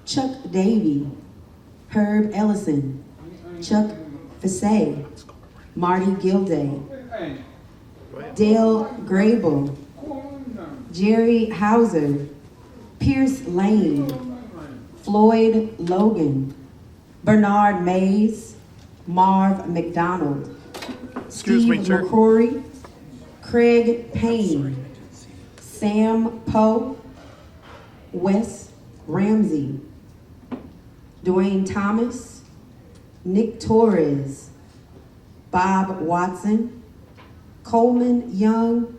Chuck Davy, Herb Ellison, Chuck Fasay, Marty Gilday, Dale Grable, Jerry Hauser, Pierce Lane, Floyd Logan, Bernard Mays, Marv McDonald, Excuse me, Steve sir. McCrory, Craig Payne, Sam Poe, Wes Ramsey, Dwayne Thomas, Nick Torres, Bob Watson, Coleman Young,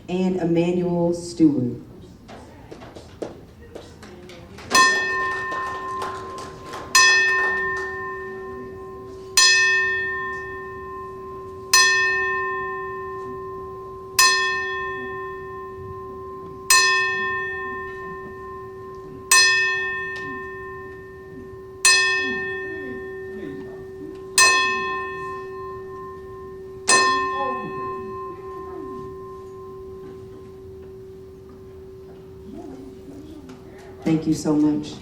and Emmanuel Stewart. Thank you so much.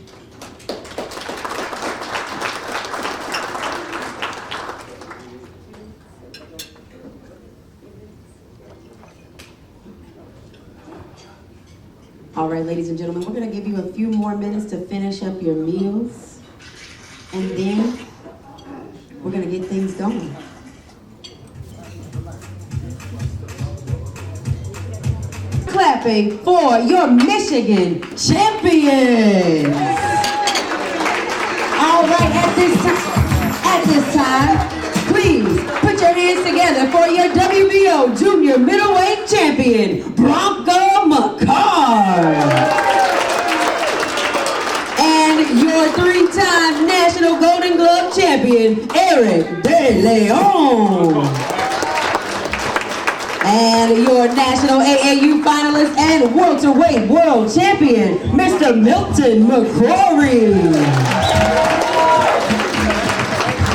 All right, ladies and gentlemen, we're going to give you a few more minutes to finish up your meals, and then we're going to get things going. Clapping for your Michigan champions. All right, at this time, please put your hands together for your WBO Junior Middleweight Champion, Bronco McCard. And your three-time National Golden Glove Champion, Eric De Leon. And your National AAU finalist and welterweight world champion, Mr. Milton McCrory.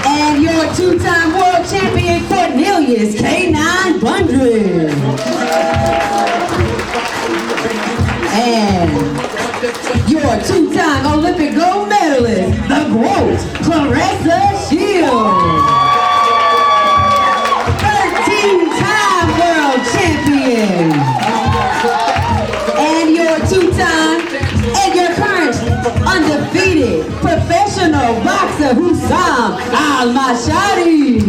And your two-time world champion, Cornelius K9 Bundren. And your two-time Olympic gold medalist, the GOAT, Clarissa Shields. 13-time world champion. And your two-time and your current undefeated professional boxer, Hussam Al-Mashadi.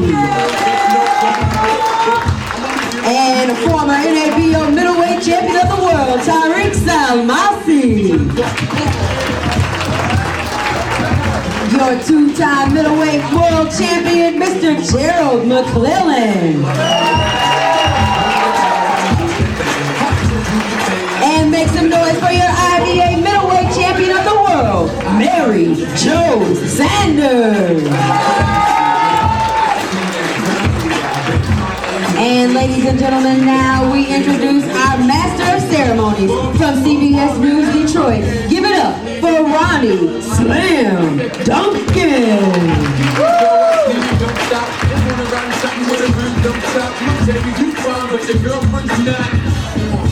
And former NABO middleweight champion of the world, Tariq Salmasi. Your two-time middleweight world champion, Mr. Gerald McClellan. And make some noise for your IBA middleweight champion of the world, Mary Jo Sanders. And ladies and gentlemen, now we introduce our Master of Ceremonies from CBS News Detroit. Give it up for Ronnie Slam Duncan.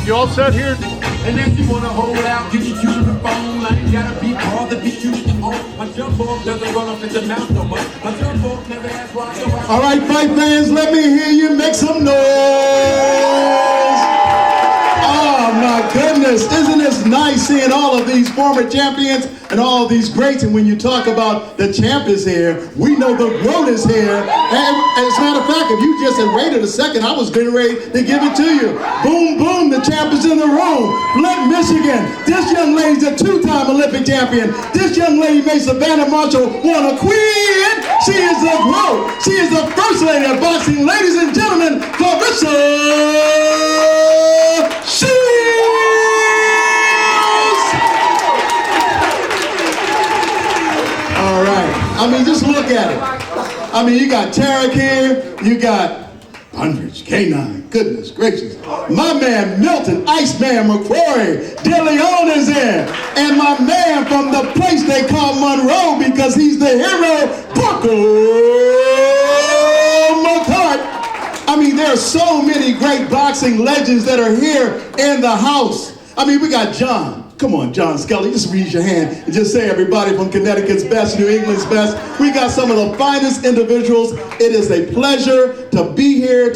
You all set here? And if you wanna hold out, you can use the phone line. Gotta be hard to be used to own. My jump off doesn't run off at the mouth no more. My jump off never has why so I... All right, fight fans, let me hear you make some noise. Oh my goodness, isn't this nice seeing all of these former champions and all of these greats? And when you talk about the champ is here, we know the GOAT is here. And as a matter of fact, if you just had waited a second, I was getting ready to give it to you. Boom, boom, the champ is in the room. Flint, Michigan. This young lady's a two-time Olympic champion. This young lady made Savannah Marshall won a queen. She is the GOAT. She is the first lady of boxing. Ladies and gentlemen, Clarissa Shields. All right. I mean, just look at it. I mean, you got Tarek here. You got hundreds, K9. Goodness gracious. My man, Milton, Iceman McCrory. De Leon is in. And my man from the place they call Monroe because he's the hero, Bronco McCart. I mean, there are so many great boxing legends that are here in the house. I mean, we got John Come on, John Scully, just raise your hand and just say everybody from Connecticut's best, New England's best. We got some of the finest individuals. It is a pleasure to be here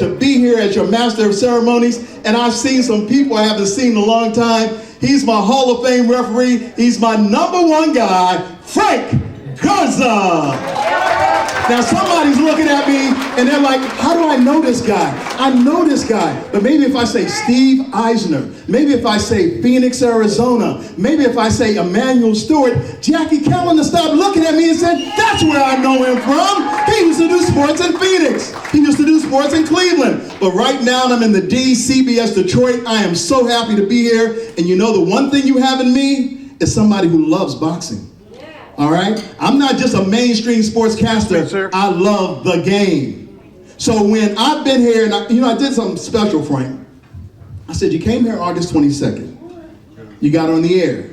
as your master of ceremonies. And I've seen some people I haven't seen in a long time. He's my Hall of Fame referee. He's my #1 guy, Frank Garza. Now somebody's looking at me and they're like, how do I know this guy? I know this guy. But maybe if I say Steve Eisner, maybe if I say Phoenix, Arizona, maybe if I say Emmanuel Stewart, Jackie Callender stopped looking at me and said, that's where I know him from. He used to do sports in Phoenix. He used to do sports in Cleveland. But right now I'm in the D, CBS Detroit. I am so happy to be here. And you know the one thing you have in me is somebody who loves boxing. All right? I'm not just a mainstream sportscaster. Sir. I love the game. So when I've been here, and I did something special, Frank. I said, you came here August 22nd. You got on the air.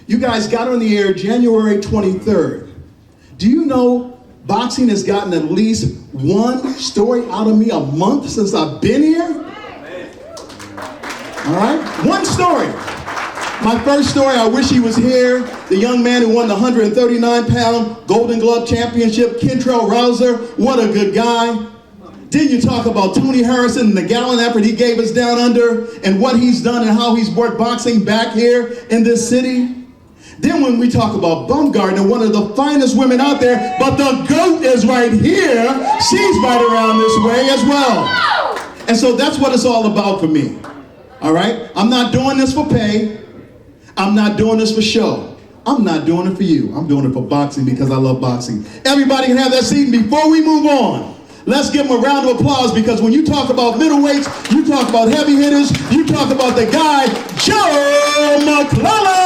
You guys got on the air January 23rd. Do you know boxing has gotten at least one story out of me a month since I've been here? All right? One story. My first story, I wish he was here. The young man who won the 139-pound Golden Glove Championship, Kentrell Rouser. What a good guy. Then you talk about Tony Harrison and the gallant effort he gave us down under and what he's done and how he's brought boxing back here in this city. Then when we talk about Baumgartner, one of the finest women out there, but the GOAT is right here. She's right around this way as well. And so that's what it's all about for me. All right? I'm not doing this for pay. I'm not doing this for show. I'm not doing it for you. I'm doing it for boxing because I love boxing. Everybody can have that seat. And before we move on, let's give them a round of applause because when you talk about middleweights, you talk about heavy hitters, you talk about the guy, Joe McClellan!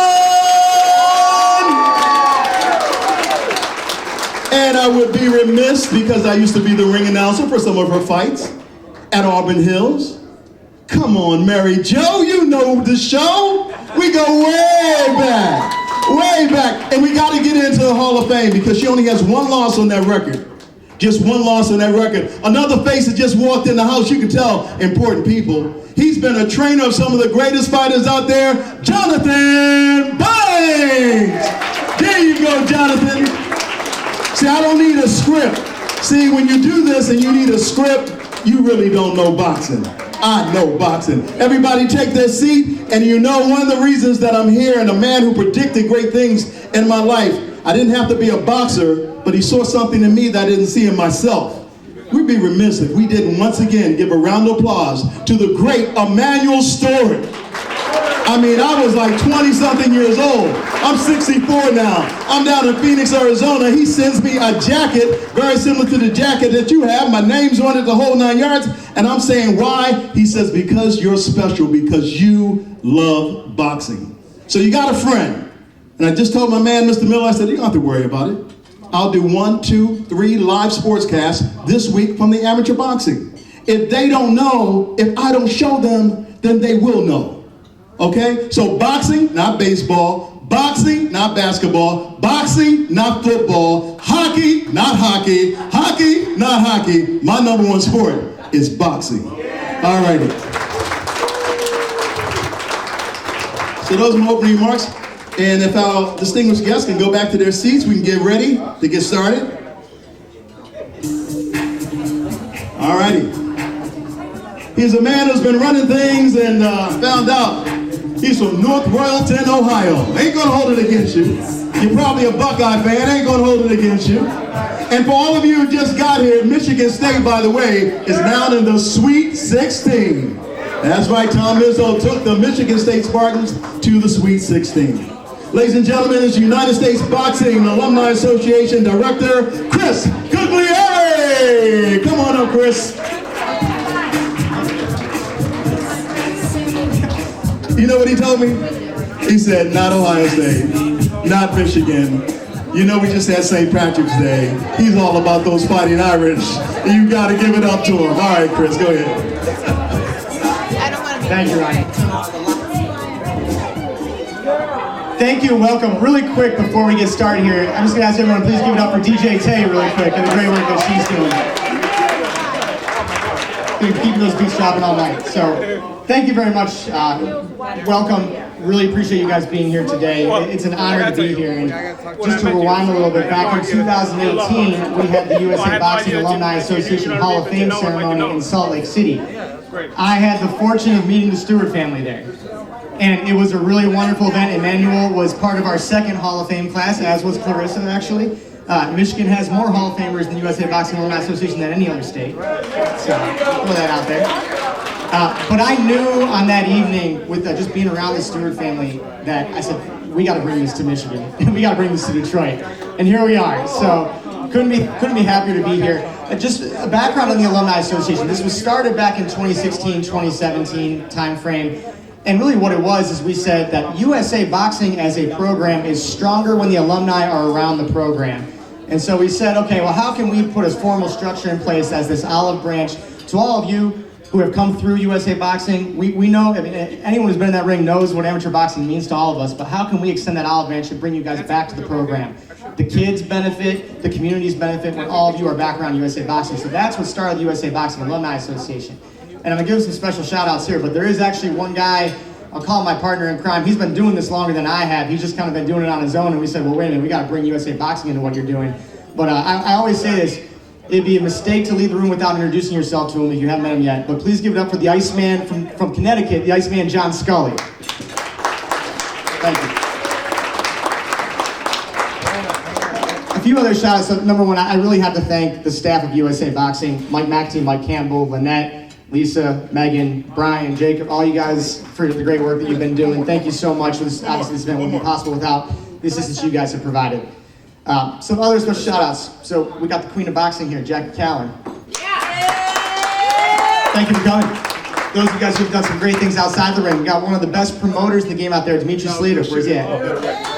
And I would be remiss because I used to be the ring announcer for some of her fights at Auburn Hills. Come on, Mary Jo, you know the show. We go way back. And we got to get into the Hall of Fame because she only has one loss on that record. Just one loss on that record. Another face that just walked in the house, you can tell, important people. He's been a trainer of some of the greatest fighters out there, Jonathan Banks. There you go, Jonathan. See, I don't need a script. See, when you do this and you need a script, you really don't know boxing. I know boxing. Everybody take their seat, and you know one of the reasons that I'm here and a man who predicted great things in my life, I didn't have to be a boxer, but he saw something in me that I didn't see in myself. We'd be remiss if we didn't once again give a round of applause to the great Emmanuel Stewart. I mean, I was like 20-something years old. I'm 64 now. I'm down in Phoenix, Arizona. He sends me a jacket very similar to the jacket that you have. My name's on it, the whole 9 yards. And I'm saying, why? He says, because you're special, because you love boxing. So you got a friend. And I just told my man, Mr. Miller, I said, you don't have to worry about it. I'll do 1, 2, 3 live sportscasts this week from the amateur boxing. If they don't know, if I don't show them, then they will know. Okay? So boxing, not baseball. Boxing, not basketball. Boxing, not football. Hockey, not hockey. Hockey, not hockey. My #1 sport is boxing. All righty. So those are my opening remarks. And if our distinguished guests can go back to their seats, we can get ready to get started. All righty. He's a man who's been running things and found out he's from North Royalton, Ohio. Ain't gonna hold it against you. You're probably a Buckeye fan, ain't gonna hold it against you. And for all of you who just got here, Michigan State, by the way, is now in the Sweet 16. That's right, Tom Izzo took the Michigan State Spartans to the Sweet 16. Ladies and gentlemen, it's United States Boxing Alumni Association Director, Chris Guglieri. Come on up, Chris. You know what he told me? He said, not Ohio State, not Michigan. You know we just had St. Patrick's Day. He's all about those fighting Irish. You got to give it up to him. All right, Chris, go ahead. Thank you, Ronnie. Thank you and welcome. Really quick before we get started here, I'm just going to ask everyone to please give it up for DJ Tay really quick and the great work that she's doing. Been keeping those beats dropping all night. So thank you very much. Welcome. Really appreciate you guys being here today. It's an honor to be here. And just to rewind a little bit, back in 2018, we had the USA Boxing Alumni Association Hall of Fame ceremony in Salt Lake City. I had the fortune of meeting the Stewart family there. And it was a really wonderful event. Emmanuel was part of our second Hall of Fame class, as was Clarissa, actually. Michigan has more Hall of Famers in the USA Boxing Alumni Association than any other state. So, throw that out there. But I knew on that evening, with just being around the Stewart family, that I said, we got to bring this to Michigan. We got to bring this to Detroit. And here we are. So, couldn't be happier to be here. Just a background on the Alumni Association. This was started back in 2016, 2017 timeframe. And really what it was is we said that USA Boxing as a program is stronger when the alumni are around the program. And so we said, okay, well, how can we put a formal structure in place as this olive branch to all of you who have come through USA Boxing? We know, I mean, anyone who's been in that ring knows what amateur boxing means to all of us, but how can we extend that olive branch and bring you guys back to the program? The kids benefit, the communities benefit when all of you are back around USA Boxing. So that's what started the USA Boxing Alumni Association. And I'm gonna give some special shout outs here, but there is actually one guy, I'll call him my partner in crime. He's been doing this longer than I have. He's just kind of been doing it on his own, and we said, well, wait a minute, we gotta bring USA Boxing into what you're doing. But I always say this, it'd be a mistake to leave the room without introducing yourself to him if you haven't met him yet. But please give it up for the Iceman from Connecticut, the Iceman John Scully. Thank you. A few other shout outs. So number one, I really have to thank the staff of USA Boxing, Mike McAtee, Mike Campbell, Lynette, Lisa, Megan, Brian, Jacob, all you guys for the great work that you've been doing. Thank you so much. Obviously, this event wouldn't be possible without the assistance you guys have provided. Some other special shout outs. So we got the Queen of Boxing here, Jackie Callan. Thank you for coming. Those of you guys who have done some great things outside the ring. We got one of the best promoters in the game out there, Dimitri Slater. Where's he at?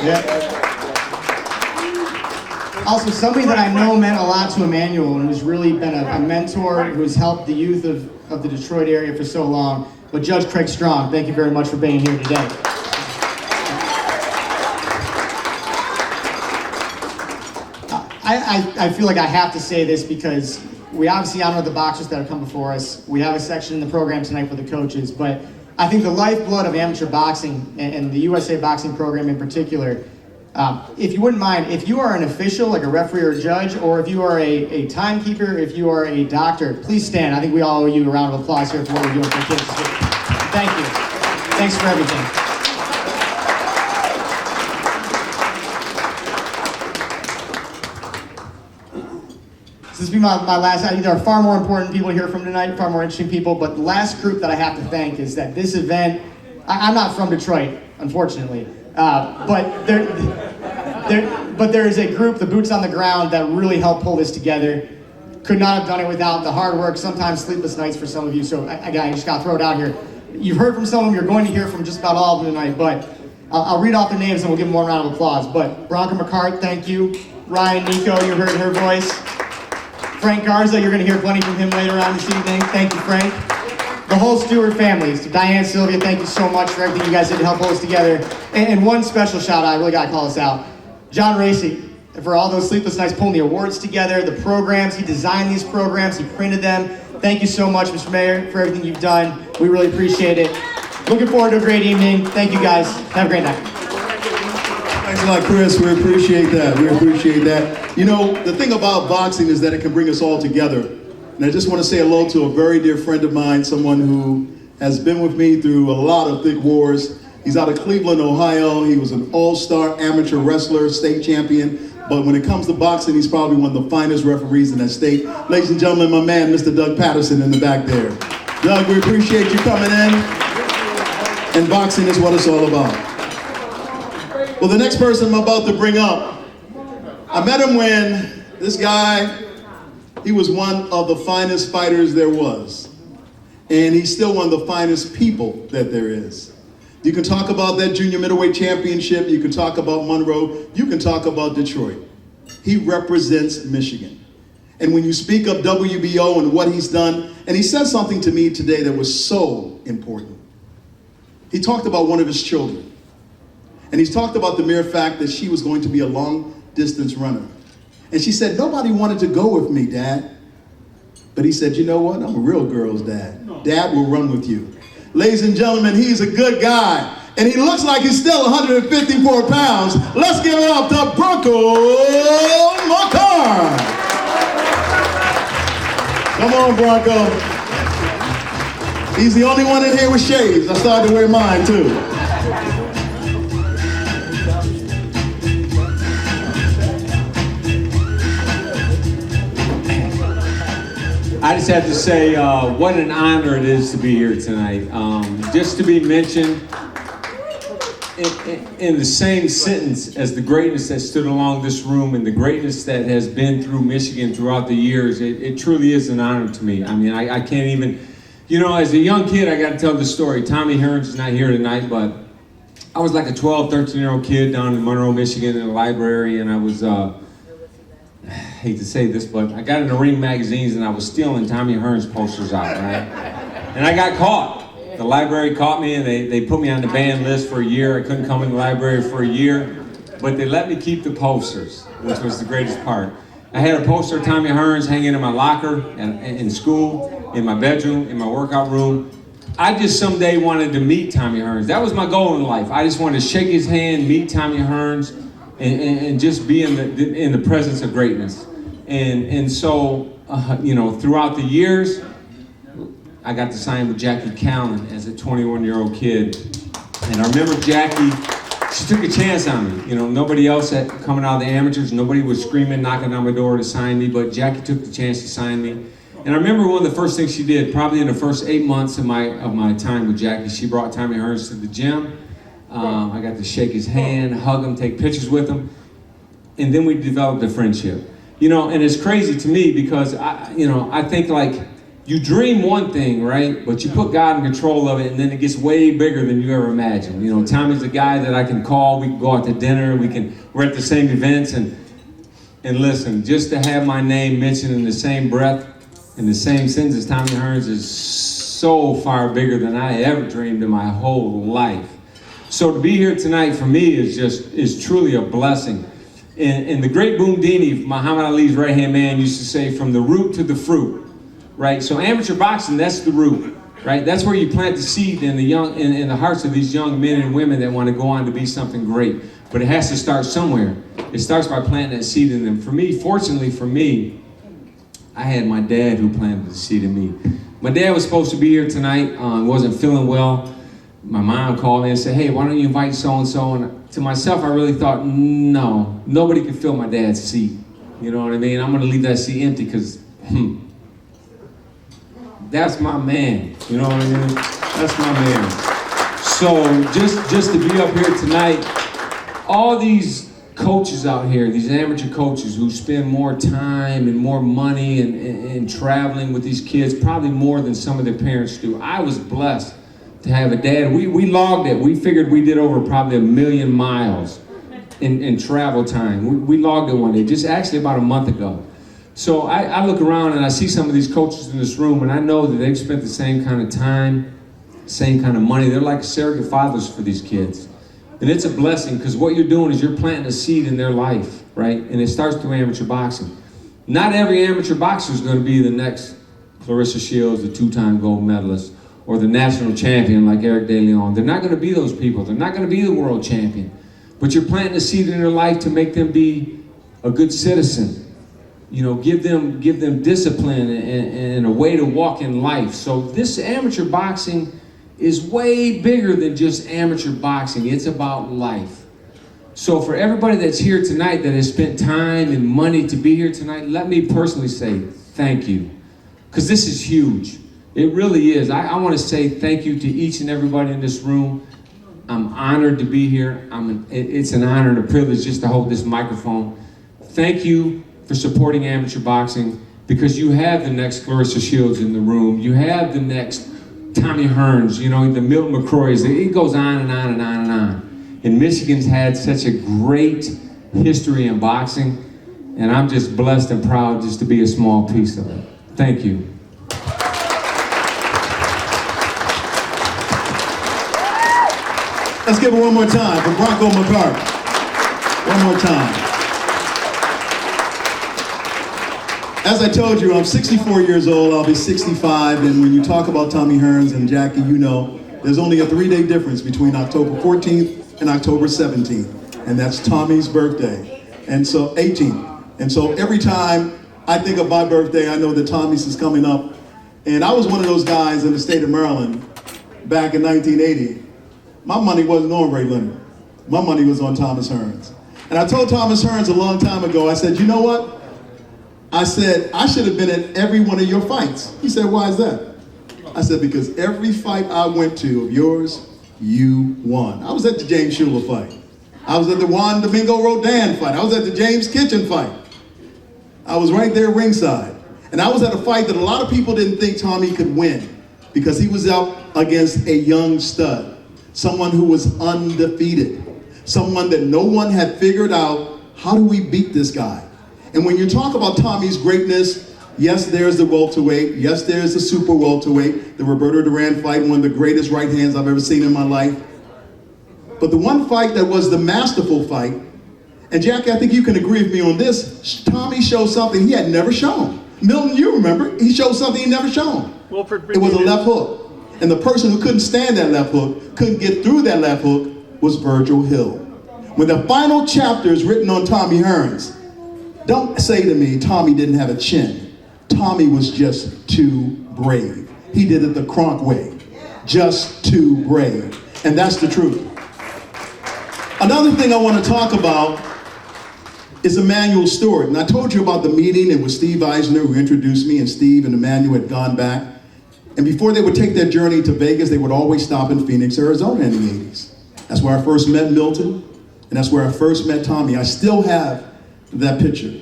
Yeah. Also, somebody that I know meant a lot to Emmanuel and who's really been a mentor, who's helped the youth of the Detroit area for so long. But Judge Craig Strong, thank you very much for being here today. I feel like I have to say this because we obviously honor the boxers that have come before us. We have a section in the program tonight for the coaches, but I think the lifeblood of amateur boxing and the USA Boxing program in particular, if you wouldn't mind, if you are an official, like a referee or a judge, or if you are a timekeeper, if you are a doctor, please stand. I think we all owe you a round of applause here for what we're doing for kids. Thank you. Thanks for everything. So this will be my last. There are far more important people here from tonight, far more interesting people, but the last group that I have to thank is that this event, I'm not from Detroit, unfortunately, but there is a group, the boots on the ground, that really helped pull this together. Could not have done it without the hard work, sometimes sleepless nights for some of you, so I just got to throw it out here. You've heard from some of them, you're going to hear from just about all of them tonight, but I'll read off their names and we'll give them one round of applause. But Bronca McCart, thank you. Ryan Nico, you heard her voice. Frank Garza, you're going to hear plenty from him later on this evening. Thank you, Frank. The whole Stewart family. So Diane, Sylvia, thank you so much for everything you guys did to help pull us together. And one special shout out, I really got to call this out. John Racy, for all those sleepless nights pulling the awards together, the programs, he designed these programs, he printed them. Thank you so much, Mr. Mayor, for everything you've done. We really appreciate it. Looking forward to a great evening. Thank you, guys. Have a great night. Thanks a lot, Chris. We appreciate that. We appreciate that. You know, the thing about boxing is that it can bring us all together. And I just want to say hello to a very dear friend of mine, someone who has been with me through a lot of thick wars. He's out of Cleveland, Ohio. He was an all-star amateur wrestler, state champion. But when it comes to boxing, he's probably one of the finest referees in that state. Ladies and gentlemen, my man, Mr. Doug Patterson in the back there. Doug, we appreciate you coming in. And boxing is what it's all about. Well, the next person I'm about to bring up, I met him when this guy, he was one of the finest fighters there was. And he's still one of the finest people that there is. You can talk about that junior middleweight championship, you can talk about Monroe, you can talk about Detroit. He represents Michigan. And when you speak of WBO and what he's done, and he said something to me today that was so important. He talked about one of his children. And he's talked about the mere fact that she was going to be a long distance runner. And she said, nobody wanted to go with me, Dad. But he said, you know what? I'm a real girl's dad. Dad will run with you. Ladies and gentlemen, he's a good guy. And he looks like he's still 154 pounds. Let's give it up to Bronco McCart. Come on, Bronco. He's the only one in here with shades. I started to wear mine, too. I just have to say what an honor it is to be here tonight. Just to be mentioned in the same sentence as the greatness that stood along this room and the greatness that has been through Michigan throughout the years, it truly is an honor to me. I mean, I can't even, you know, as a young kid, I got to tell the story. Tommy Hearns is not here tonight, but I was like a 12, 13-year-old kid down in Monroe, Michigan in a library, and I was, I hate to say this, but I got into Ring magazines and I was stealing Tommy Hearns posters out, right? And I got caught. The library caught me and they put me on the banned list for a year. I couldn't come in the library for a year, but they let me keep the posters, which was the greatest part. I had a poster of Tommy Hearns hanging in my locker in school, in my bedroom, in my workout room. I just someday wanted to meet Tommy Hearns. That was my goal in life. I just wanted to shake his hand, meet Tommy Hearns, and just be in the presence of greatness. And so, you know, throughout the years, I got to sign with Jackie Callan as a 21-year-old kid. And I remember Jackie, she took a chance on me. You know, nobody else coming out of the amateurs, nobody was screaming, knocking on my door to sign me, but Jackie took the chance to sign me. And I remember one of the first things she did, probably in the first 8 months of my time with Jackie, she brought Tommy Hearns to the gym. I got to shake his hand, hug him, take pictures with him. And then we developed a friendship. You know, and it's crazy to me because, I think like, you dream one thing, right? But you put God in control of it, and then it gets way bigger than you ever imagined. You know, Tommy's a guy that I can call. We can go out to dinner. We're at the same events, and listen, just to have my name mentioned in the same breath, in the same sentence as Tommy Hearns is so far bigger than I ever dreamed in my whole life. So to be here tonight for me is truly a blessing. And the great Boomdini, Muhammad Ali's right-hand man, used to say, from the root to the fruit. Right, so amateur boxing, that's the root, right? That's where you plant the seed in the hearts of these young men and women that want to go on to be something great. But it has to start somewhere. It starts by planting that seed in them. For me, fortunately for me, I had my dad who planted the seed in me. My dad was supposed to be here tonight, wasn't feeling well. My mom called me and said, hey, why don't you invite so-and-so? And to myself, I really thought, no, nobody could fill my dad's seat. You know what I mean? I'm gonna leave that seat empty because, that's my man, you know what I mean? That's my man. So just to be up here tonight, all these coaches out here, these amateur coaches who spend more time and more money and traveling with these kids, probably more than some of their parents do. I was blessed to have a dad. We logged it. We figured we did over probably 1 million miles in travel time. We logged it one day, just actually about a month ago. So I look around and I see some of these coaches in this room and I know that they've spent the same kind of time, same kind of money. They're like surrogate fathers for these kids. And it's a blessing because what you're doing is you're planting a seed in their life, right? And it starts through amateur boxing. Not every amateur boxer is going to be the next Clarissa Shields, the 2-time gold medalist, or the national champion like Eric De Leon. They're not going to be those people. They're not going to be the world champion. But you're planting a seed in their life to make them be a good citizen. You know, give them discipline and a way to walk in life. So this amateur boxing is way bigger than just amateur boxing. It's about life. So for everybody that's here tonight that has spent time and money to be here tonight, let me personally say thank you. Because this is huge. It really is. I want to say thank you to each and everybody in this room. I'm honored to be here. It's an honor and a privilege just to hold this microphone. Thank you for supporting amateur boxing, because you have the next Clarissa Shields in the room. You have the next Tommy Hearns, you know, the Milton McCroys. It goes on and on and on and on. And Michigan's had such a great history in boxing, and I'm just blessed and proud just to be a small piece of it. Thank you. Let's give it one more time for Bronco McCart. One more time. As I told you, I'm 64 years old, I'll be 65, and when you talk about Tommy Hearns and Jackie, you know, there's only a 3-day difference between October 14th and October 17th, and that's Tommy's birthday, and so 18th. And so every time I think of my birthday, I know that Tommy's is coming up, and I was one of those guys in the state of Maryland back in 1980. My money wasn't on Ray Leonard. My money was on Thomas Hearns. And I told Thomas Hearns a long time ago, I said, you know what? I said, I should have been at every one of your fights. He said, why is that? I said, because every fight I went to of yours, you won. I was at the James Schuler fight. I was at the Juan Domingo Rodan fight. I was at the James Kitchen fight. I was right there ringside. And I was at a fight that a lot of people didn't think Tommy could win because he was up against a young stud, someone who was undefeated, someone that no one had figured out, how do we beat this guy? And when you talk about Tommy's greatness, yes, there's the welterweight. Yes, there's the super welterweight, the Roberto Duran fight, one of the greatest right hands I've ever seen in my life. But the one fight that was the masterful fight, and Jackie, I think you can agree with me on this, Tommy showed something he had never shown. Milton, you remember, he showed something he never shown. It was a left hook. And the person who couldn't stand that left hook, couldn't get through that left hook, was Virgil Hill. When the final chapter is written on Tommy Hearns, don't say to me, Tommy didn't have a chin. Tommy was just too brave. He did it the Kronk way. Just too brave. And that's the truth. Another thing I want to talk about is Emmanuel Stewart. And I told you about the meeting. It was Steve Eisner who introduced me, and Steve and Emmanuel had gone back. And before they would take their journey to Vegas, they would always stop in Phoenix, Arizona in the 80s. That's where I first met Milton, and that's where I first met Tommy. I still have that picture,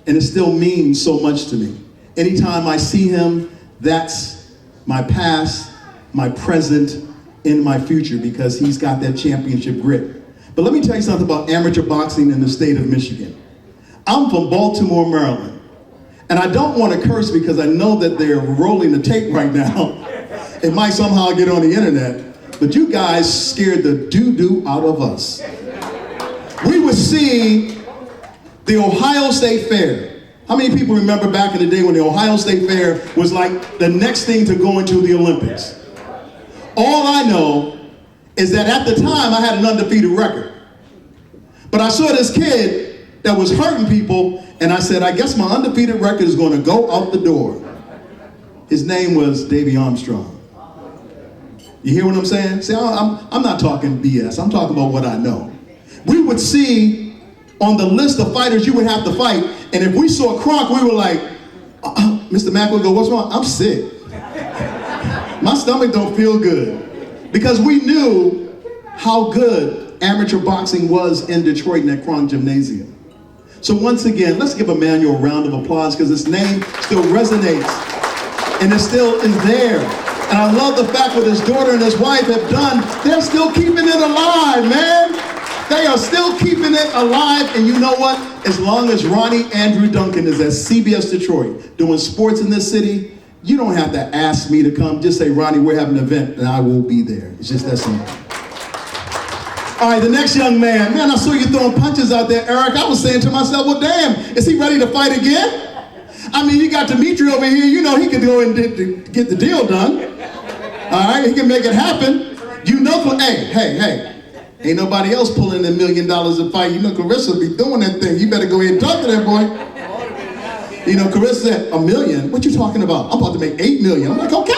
and it still means so much to me. Anytime I see him, that's my past, my present, and my future, because he's got that championship grit. But let me tell you something about amateur boxing in the state of Michigan. I'm from Baltimore, Maryland, and I don't want to curse because I know that they're rolling the tape right now. It might somehow get on the internet, but you guys scared the doo-doo out of us. We would see the Ohio State Fair. How many people remember back in the day when the Ohio State Fair was like the next thing to go into the Olympics? All I know is that at the time I had an undefeated record. But I saw this kid that was hurting people, and I said, I guess my undefeated record is going to go out the door. His name was Davey Armstrong. You hear what I'm saying? See, I'm not talking BS. I'm talking about what I know. We would see on the list of fighters you would have to fight, and if we saw Kronk, we were like, Mr. Mack would go, what's wrong? I'm sick. My stomach don't feel good. Because we knew how good amateur boxing was in Detroit in that Kronk Gymnasium. So once again, let's give Emmanuel a round of applause because his name still resonates and it still is there. And I love the fact what his daughter and his wife have done. They're still keeping it alive, man. They are still keeping it alive, and you know what? As long as Ronnie Andrew Duncan is at CBS Detroit doing sports in this city, you don't have to ask me to come. Just say, Ronnie, we're having an event, and I will be there. It's just that simple. All right, the next young man. Man, I saw you throwing punches out there, Eric. I was saying to myself, well, damn, is he ready to fight again? I mean, you got Dimitri over here. You know he can go and get the deal done. All right, he can make it happen. You know, hey. Ain't nobody else pulling $1 million a fight. You know, Carissa be doing that thing. You better go ahead and talk to that boy. You know, Carissa said, $1 million? What you talking about? I'm about to make $8 million. I'm like, okay.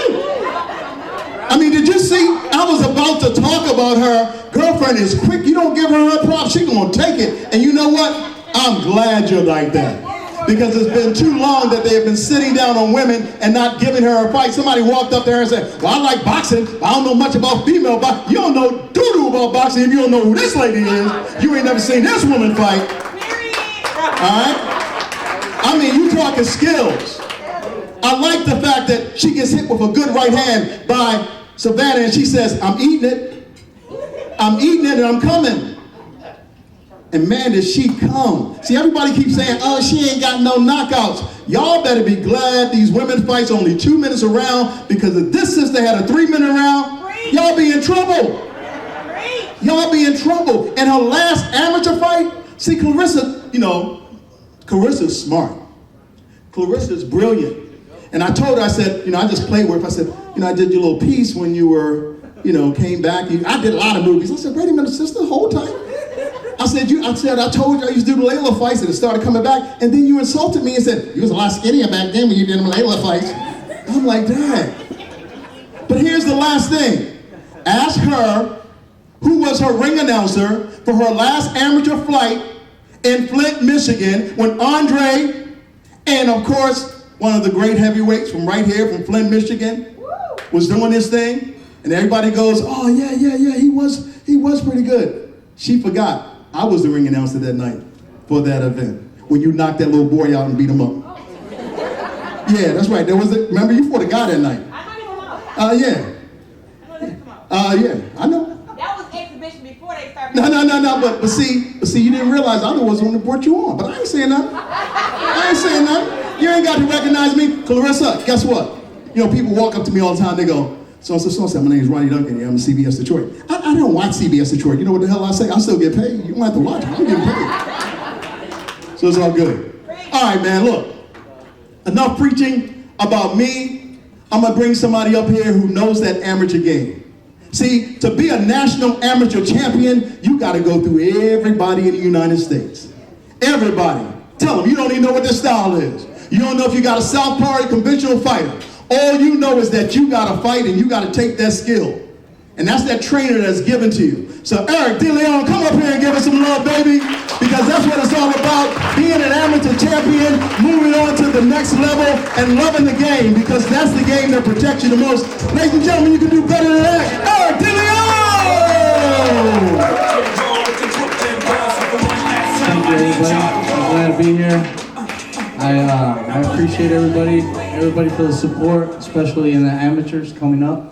I mean, did you see? I was about to talk about her. Girlfriend is quick. You don't give her her props, she gonna take it. And you know what? I'm glad you're like that. Because it's been too long that they have been sitting down on women and not giving her a fight. Somebody walked up there and said, well, I like boxing, but I don't know much about female boxing. You don't know doo-doo about boxing if you don't know who this lady is. You ain't never seen this woman fight. All right? I mean, you talking skills. I like the fact that she gets hit with a good right hand by Savannah and she says, I'm eating it. I'm eating it and I'm coming. And man, did she come. See, everybody keeps saying, oh, she ain't got no knockouts. Y'all better be glad these women fights only 2 minutes a round, because if this sister had a 3-minute round, y'all be in trouble. Y'all be in trouble. And her last amateur fight, see, Carissa, you know, Carissa's smart. Clarissa's brilliant. And I told her, I said, I just played with her. I said, I did your little piece when you were, came back. I did a lot of movies. I said, wait a minute, sister, hold tight. I told you I used to do the Layla fights and it started coming back. And then you insulted me and said, you was a lot skinnier back then when you did them Layla fights. I'm like, Dad. But here's the last thing. Ask her who was her ring announcer for her last amateur fight in Flint, Michigan, when Andre, and of course, one of the great heavyweights from right here, from Flint, Michigan, was doing this thing, and everybody goes, oh, yeah, he was pretty good. She forgot I was the ring announcer that night for that event, when you knocked that little boy out and beat him up. Yeah, that's right. Remember, you fought a guy that night. I know him out. Yeah, I know. That was exhibition before they started. No, but see, you didn't realize I was the one that brought you on, but I ain't saying nothing. You ain't got to recognize me. Clarissa, guess what? People walk up to me all the time, they go, so my name is Ronnie Duncan, I'm CBS Detroit. I don't watch CBS Detroit. You know what the hell I say? I still get paid. You don't have to watch it, I'm getting paid. So it's all good. All right, man, look. Enough preaching about me. I'm gonna bring somebody up here who knows that amateur game. See, to be a national amateur champion, you gotta go through everybody in the United States. Everybody. Tell them, you don't even know what their style is. You don't know if you got a southpaw or a conventional fighter. All you know is that you gotta fight and you gotta take that skill. And that's that trainer that's given to you. So Eric DeLeon, come up here and give us some love, baby, because that's what it's all about, being an amateur champion, moving on to the next level, and loving the game, because that's the game that protects you the most. Ladies and gentlemen, you can do better than that. Eric DeLeon! Thank you, everybody. I'm glad to be here. I appreciate everybody for the support, especially in the amateurs coming up.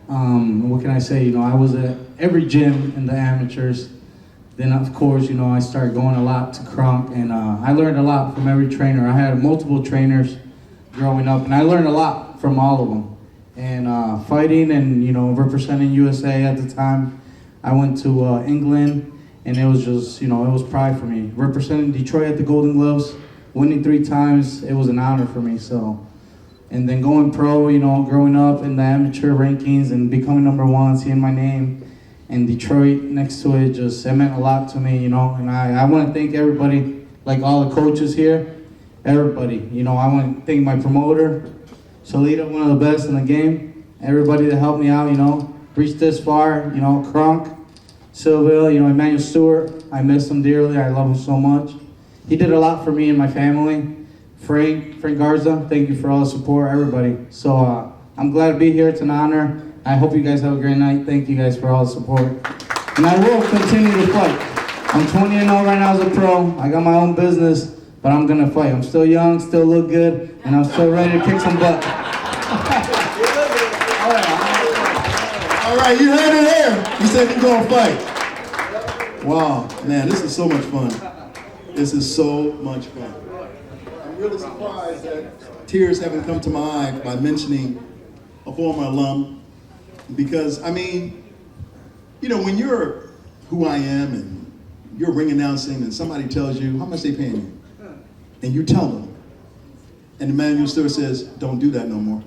What can I say? I was at every gym in the amateurs. Then, of course, I started going a lot to Kronk, and I learned a lot from every trainer. I had multiple trainers growing up, and I learned a lot from all of them. And fighting and, representing USA at the time, I went to England, and it was just, it was pride for me. Representing Detroit at the Golden Gloves, winning 3 times, it was an honor for me, so. And then going pro, growing up in the amateur rankings and becoming #1, seeing my name and Detroit next to it, it meant a lot to me, And I want to thank everybody, like all the coaches here, everybody. I want to thank my promoter, Salita, one of the best in the game. Everybody that helped me out, reached this far, Kronk, Sylvia, Emmanuel Stewart. I miss him dearly. I love him so much. He did a lot for me and my family. Frank Garza, thank you for all the support, everybody. So I'm glad to be here. It's an honor. I hope you guys have a great night. Thank you guys for all the support. And I will continue to fight. I'm 20-0 right now as a pro. I got my own business, but I'm going to fight. I'm still young, still look good, and I'm still ready to kick some butt. All right, you heard it here. You said you're going to fight. Wow, man, this is so much fun. This is so much fun. I'm really surprised that tears haven't come to my eye by mentioning a former alum, because, when you're who I am and you're ring announcing and somebody tells you how much they paying you, and you tell them, and the Emmanuel Stewart says, don't do that no more.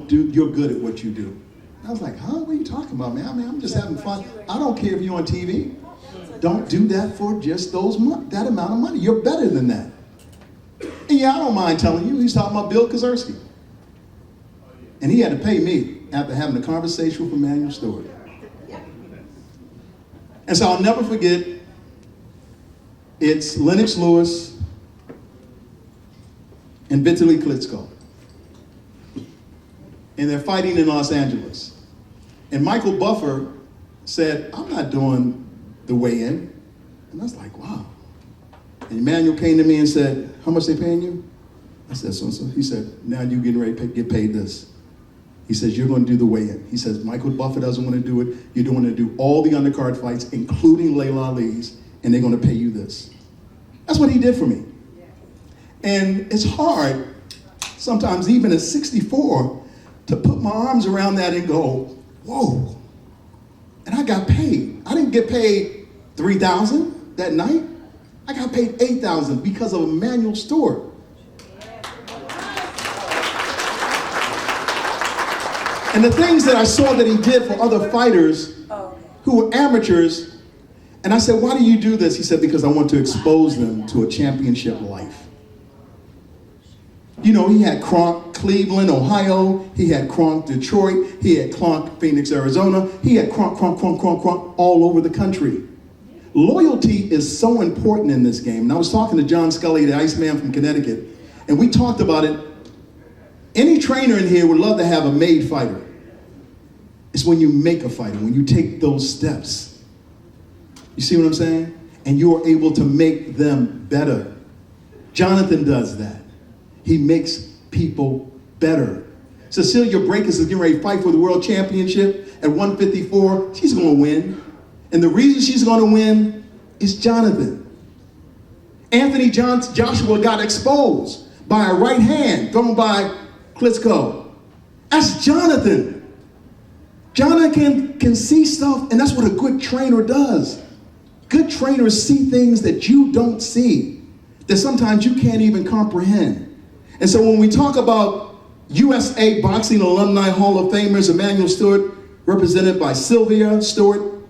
You're good at what you do. I was like, huh, what are you talking about, man? I'm just having fun. I don't care if you're on TV. Don't do that for just that amount of money. You're better than that. And yeah, I don't mind telling you, he's talking about Bill Kozersky. And he had to pay me after having a conversation with Emmanuel Stewart. And so I'll never forget, it's Lennox Lewis and Vitaly Klitschko. And they're fighting in Los Angeles. And Michael Buffer said, I'm not doing the weigh-in. And I was like, wow. And Emmanuel came to me and said, how much they paying you? I said, so. He said, now you're getting ready to get paid this. He says, you're going to do the weigh-in. He says, Michael Buffer doesn't want to do it. You're going to do all the undercard fights, including Layla Ali's, and they're going to pay you this. That's what he did for me. And it's hard, sometimes even at 64, to put my arms around that and go, whoa. And I got paid. I didn't get paid $3,000 that night. I got paid $8,000 because of Emmanuel Stewart. And the things that I saw that he did for other fighters who were amateurs, and I said, why do you do this? He said, because I want to expose them to a championship life. You know, he had Kronk, Cleveland, Ohio. He had Kronk, Detroit. He had Kronk, Phoenix, Arizona. He had Kronk all over the country. Loyalty is so important in this game. And I was talking to John Scully, the Iceman from Connecticut, and we talked about it. Any trainer in here would love to have a made fighter. It's when you make a fighter, when you take those steps. You see what I'm saying? And you are able to make them better. Jonathan does that. He makes people better. Cecilia Brækhus is getting ready to fight for the world championship at 154. She's going to win. And the reason she's going to win is Jonathan. Anthony Joshua got exposed by a right hand thrown by Klitschko. That's Jonathan. Jonathan can see stuff, and that's what a good trainer does. Good trainers see things that you don't see, that sometimes you can't even comprehend. And so when we talk about USA Boxing Alumni Hall of Famers, Emmanuel Stewart, represented by Sylvia Stewart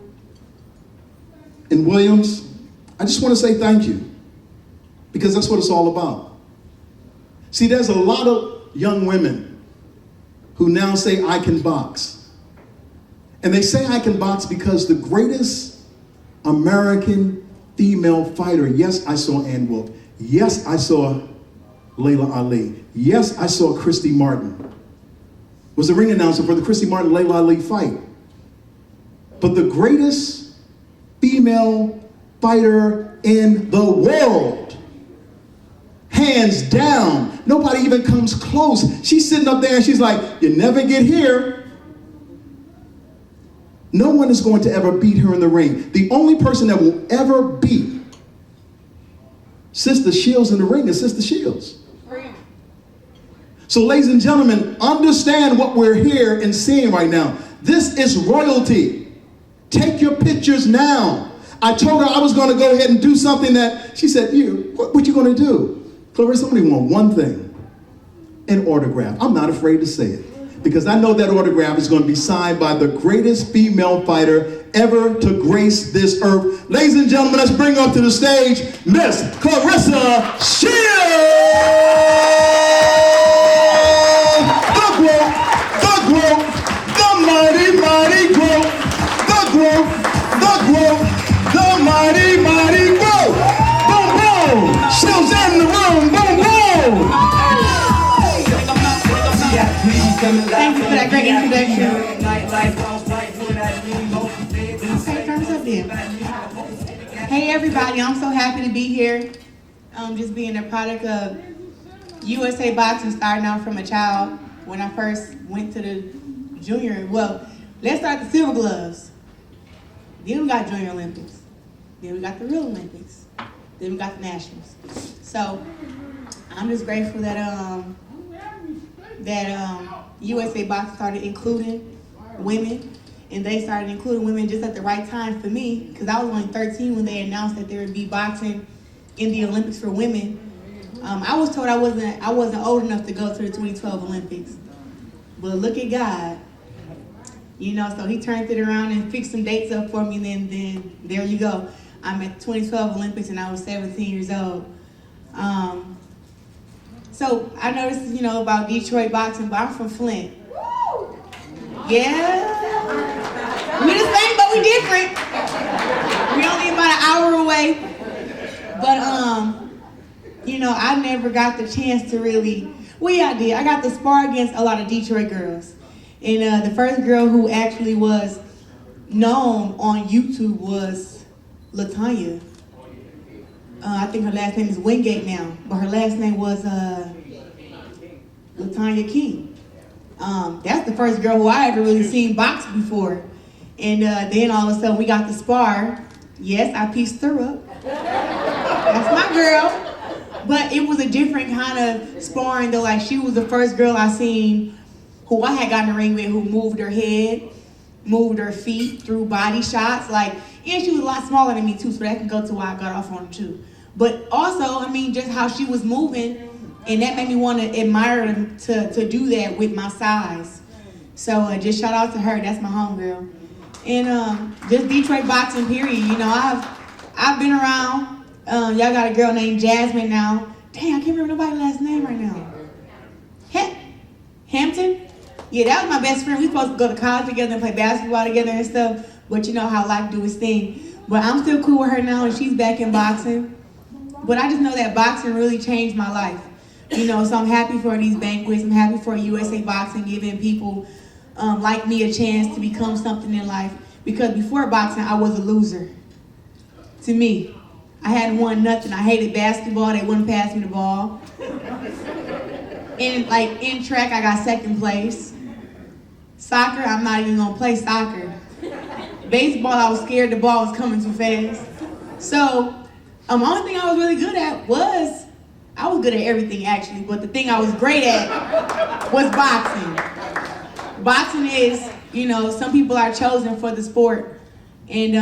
and Williams, I just want to say thank you, because that's what it's all about. See, there's a lot of young women who now say, I can box. And they say I can box because the greatest American female fighter, yes, I saw Ann Wolfe. Yes, I saw Layla Ali. Yes, I saw Christy Martin. Was the ring announcer for the Christy Martin-Layla Ali fight. But the greatest female fighter in the world, hands down, nobody even comes close. She's sitting up there and she's like, you never get here. No one is going to ever beat her in the ring. The only person that will ever beat Sister Shields in the ring is Sister Shields. So ladies and gentlemen, understand what we're here and seeing right now. This is royalty. Take your pictures now. I told her I was going to go ahead and do something that, she said, what you going to do? Clarissa, I only want one thing, an autograph. I'm not afraid to say it, because I know that autograph is going to be signed by the greatest female fighter ever to grace this earth. Ladies and gentlemen, let's bring up to the stage Miss Clarissa Shields! The mighty, mighty growth. The mighty, mighty growth. Boom, boom. Shields in the room. Boom, boom. Thank you for that great introduction. Okay, turn this up then. Hey everybody, I'm so happy to be here. Just being a product of USA Boxing, starting out from a child. When I first went to the junior, well, let's start the silver gloves. Then we got Junior Olympics. Then we got the Real Olympics. Then we got the Nationals. So I'm just grateful that USA Boxing started including women, and they started including women just at the right time for me, because I was only 13 when they announced that there would be boxing in the Olympics for women. I was told I wasn't old enough to go to the 2012 Olympics, but look at God, you know. So He turned it around and fixed some dates up for me, and then there you go. I'm at the 2012 Olympics, and I was 17 years old. So I noticed, you know, about Detroit boxing, but I'm from Flint. Yeah, we the same, but we different. We only about an hour away, but you know, I never got the chance to really, well, yeah, I did. I got to spar against a lot of Detroit girls. And the first girl who actually was known on YouTube was LaTanya. I think her last name is Wingate now, but her last name was LaTanya King. That's the first girl who I ever really seen box before. And then all of a sudden we got to spar. Yes, I pieced her up. That's my girl. But it was a different kind of sparring though. Like, she was the first girl I seen who I had gotten in the ring with, who moved her head, moved her feet, threw body shots. Like, and she was a lot smaller than me too, so that can go to why I got off on her too. But also, I mean, just how she was moving, and that made me want to admire her to do that with my size. So just shout out to her. That's my homegirl. And just Detroit boxing, period. You know, I've been around. Y'all got a girl named Jasmine now. Dang, I can't remember nobody's last name right now. Hampton? Yeah, that was my best friend. We supposed to go to college together and play basketball together and stuff. But you know how life do its thing. But I'm still cool with her now, and she's back in boxing. But I just know that boxing really changed my life. You know, so I'm happy for these banquets. I'm happy for USA Boxing giving people like me a chance to become something in life. Because before boxing, I was a loser. To me, I hadn't won nothing. I hated basketball. They wouldn't pass me the ball. In track, I got second place. Soccer, I'm not even gonna play soccer. Baseball, I was scared the ball was coming too fast. So, the only thing I was really good at was, I was good at everything actually, but the thing I was great at was boxing. Boxing is, you know, some people are chosen for the sport, and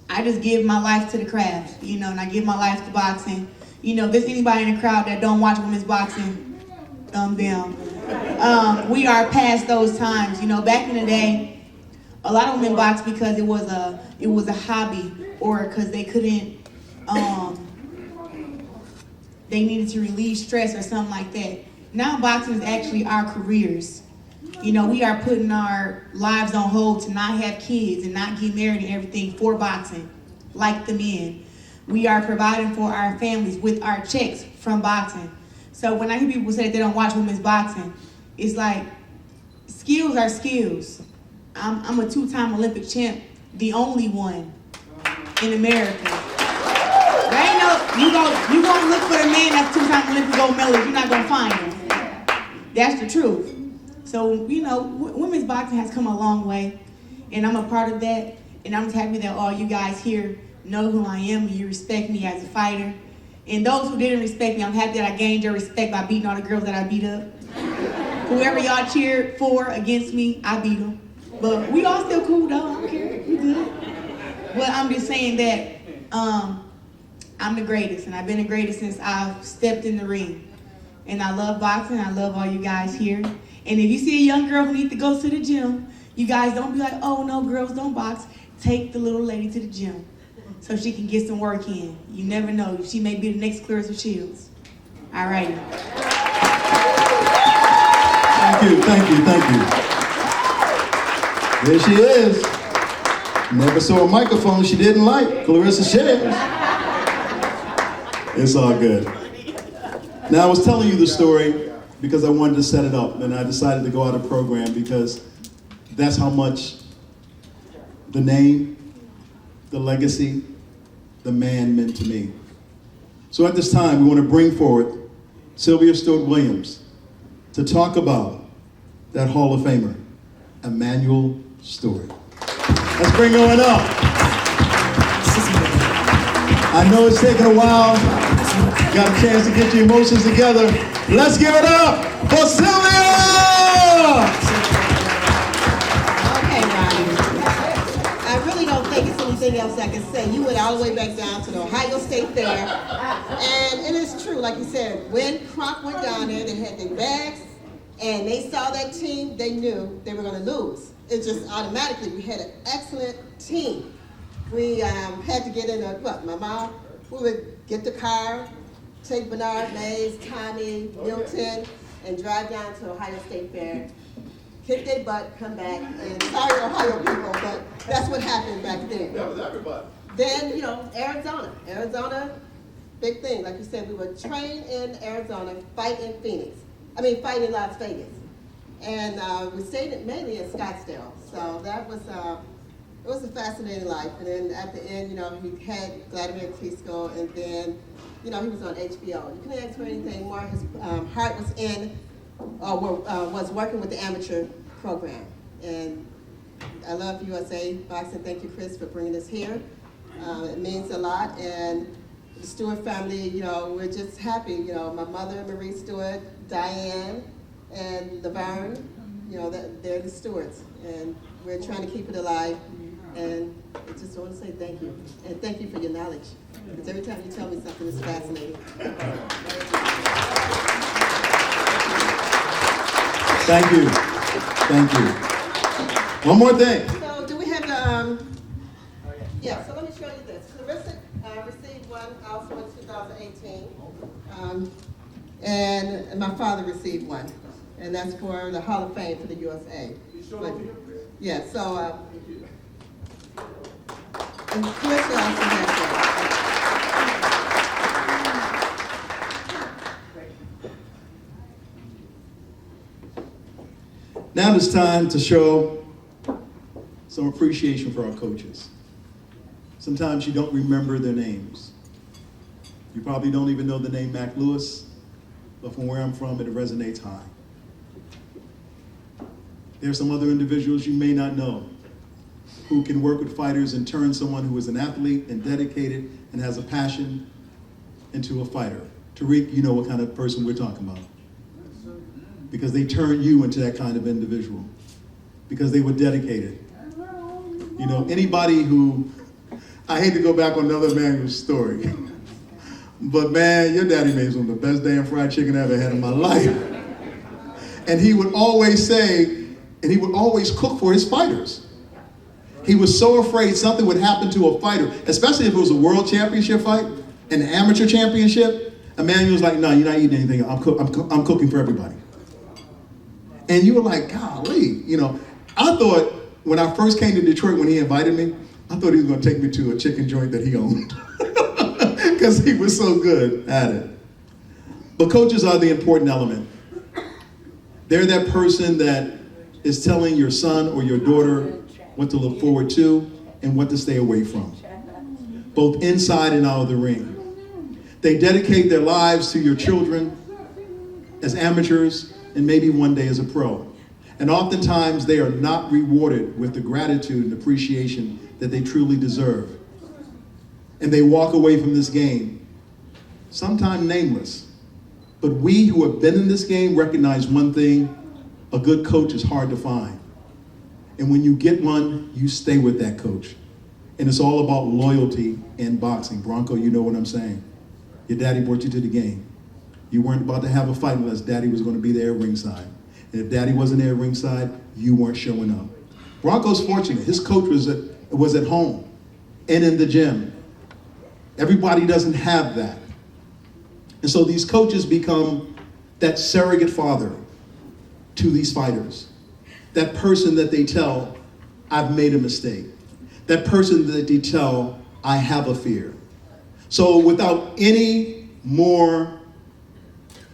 I just give my life to the craft, you know, and I give my life to boxing. You know, if there's anybody in the crowd that don't watch women's boxing, thumbs down. We are past those times. You know, back in the day, a lot of women boxed because it was a hobby, or because they couldn't, they needed to relieve stress or something like that. Now boxing is actually our careers. You know, we are putting our lives on hold to not have kids and not get married and everything for boxing, like the men. We are providing for our families with our checks from boxing. So when I hear people say that they don't watch women's boxing, it's like, skills are skills. I'm a 2-time Olympic champ, the only one in America. There ain't no, you gonna look for the man that's 2-time Olympic gold medalist, you're not gonna find him. That's the truth. So, you know, women's boxing has come a long way, and I'm a part of that, and I'm just happy that all you guys here know who I am and you respect me as a fighter. And those who didn't respect me, I'm happy that I gained your respect by beating all the girls that I beat up. Whoever y'all cheered for against me, I beat them. But we all still cool though, I don't care, we good. But I'm just saying that I'm the greatest, and I've been the greatest since I've stepped in the ring. And I love boxing, I love all you guys here. And if you see a young girl who needs to go to the gym, you guys don't be like, oh no, girls don't box. Take the little lady to the gym so she can get some work in. You never know, she may be the next Clarissa Shields. All right. Thank you. There she is. Never saw a microphone she didn't like, Clarissa Shields. It's all good. Now, I was telling you the story because I wanted to set it up, and I decided to go out of program because that's how much the name, the legacy, the man meant to me. So at this time, we want to bring forward Sylvia Stewart-Williams to talk about that Hall of Famer, Emanuel Stewart. Let's bring her on up. I know it's taken a while. Got a chance to get your emotions together. Let's give it up for Sylvia! Okay, Ronnie. I really don't think it's anything else I can say. You went all the way back down to the Ohio State Fair. And it is true, like you said, when Croc went down there, they had their bags, and they saw that team, they knew they were going to lose. It just automatically, we had an excellent team. We had to get in my mom, we would get the car, take Bernard, Mays, Tommy, Milton, and drive down to Ohio State Fair, kick their butt, come back, and sorry Ohio people, but that's what happened back then. That was everybody. Then, you know, Arizona, big thing. Like you said, we would train in Arizona, fight in fight in Las Vegas. And we stayed mainly in Scottsdale. So that was, it was a fascinating life. And then at the end, you know, he had Vladimir Klitschko, and then, you know, he was on HBO. You couldn't ask for anything more. His heart was was working with the amateur program. And I love USA Boxing. Thank you, Chris, for bringing us here. It means a lot. And the Stewart family, you know, we're just happy. You know, my mother, Marie Stewart, Diane, and Laverne, you know, they're the Stewarts. And we're trying to keep it alive. And I just want to say thank you. And thank you for your knowledge. Because every time you tell me something, it's fascinating. Thank you. Thank you. One more thing. So do we have the, yeah, so let me show you this. Clarissa received one also in 2018. And my father received one. And that's for the Hall of Fame for the USA. But, yeah, so, and Clarissa also has that. Now it's time to show some appreciation for our coaches. Sometimes you don't remember their names. You probably don't even know the name Mac Lewis, but from where I'm from, it resonates high. There are some other individuals you may not know who can work with fighters and turn someone who is an athlete and dedicated and has a passion into a fighter. Tariq, you know what kind of person we're talking about. Because they turned you into that kind of individual. Because they were dedicated. You know, anybody who, I hate to go back on another man's story, but man, your daddy made some of the best damn fried chicken I ever had in my life. And he would always say, and he would always cook for his fighters. He was so afraid something would happen to a fighter, especially if it was a world championship fight, an amateur championship. Emmanuel was like, no, you're not eating anything. I'm cooking for everybody. And you were like, golly, you know. I thought when I first came to Detroit, when he invited me, I thought he was going to take me to a chicken joint that he owned. Because he was so good at it. But coaches are the important element. They're that person that is telling your son or your daughter what to look forward to and what to stay away from, both inside and out of the ring. They dedicate their lives to your children as amateurs and maybe one day as a pro. And oftentimes they are not rewarded with the gratitude and appreciation that they truly deserve. And they walk away from this game, sometimes nameless. But we who have been in this game recognize one thing: a good coach is hard to find. And when you get one, you stay with that coach. And it's all about loyalty in boxing. Bronco, you know what I'm saying. Your daddy brought you to the game. You weren't about to have a fight unless daddy was going to be there at ringside. And if daddy wasn't there at ringside, you weren't showing up. Bronco's fortunate. His coach was at home and in the gym. Everybody doesn't have that. And so these coaches become that surrogate father to these fighters. That person that they tell, I've made a mistake. That person that they tell, I have a fear. So without any more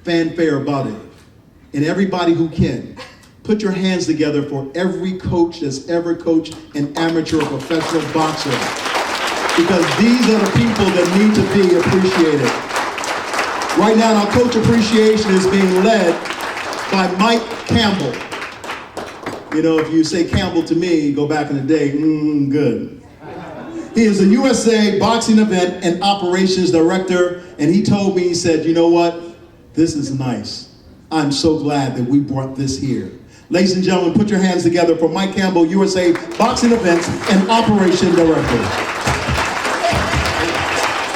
fanfare about it, and everybody who can, put your hands together for every coach that's ever coached an amateur or professional boxer. Because these are the people that need to be appreciated. Right now, our coach appreciation is being led by Mike Campbell. You know, if you say Campbell to me, go back in the day, good. He is a USA boxing event and operations director, and he told me, he said, you know what? This is nice. I'm so glad that we brought this here. Ladies and gentlemen, put your hands together for Mike Campbell, USA boxing events and operation director.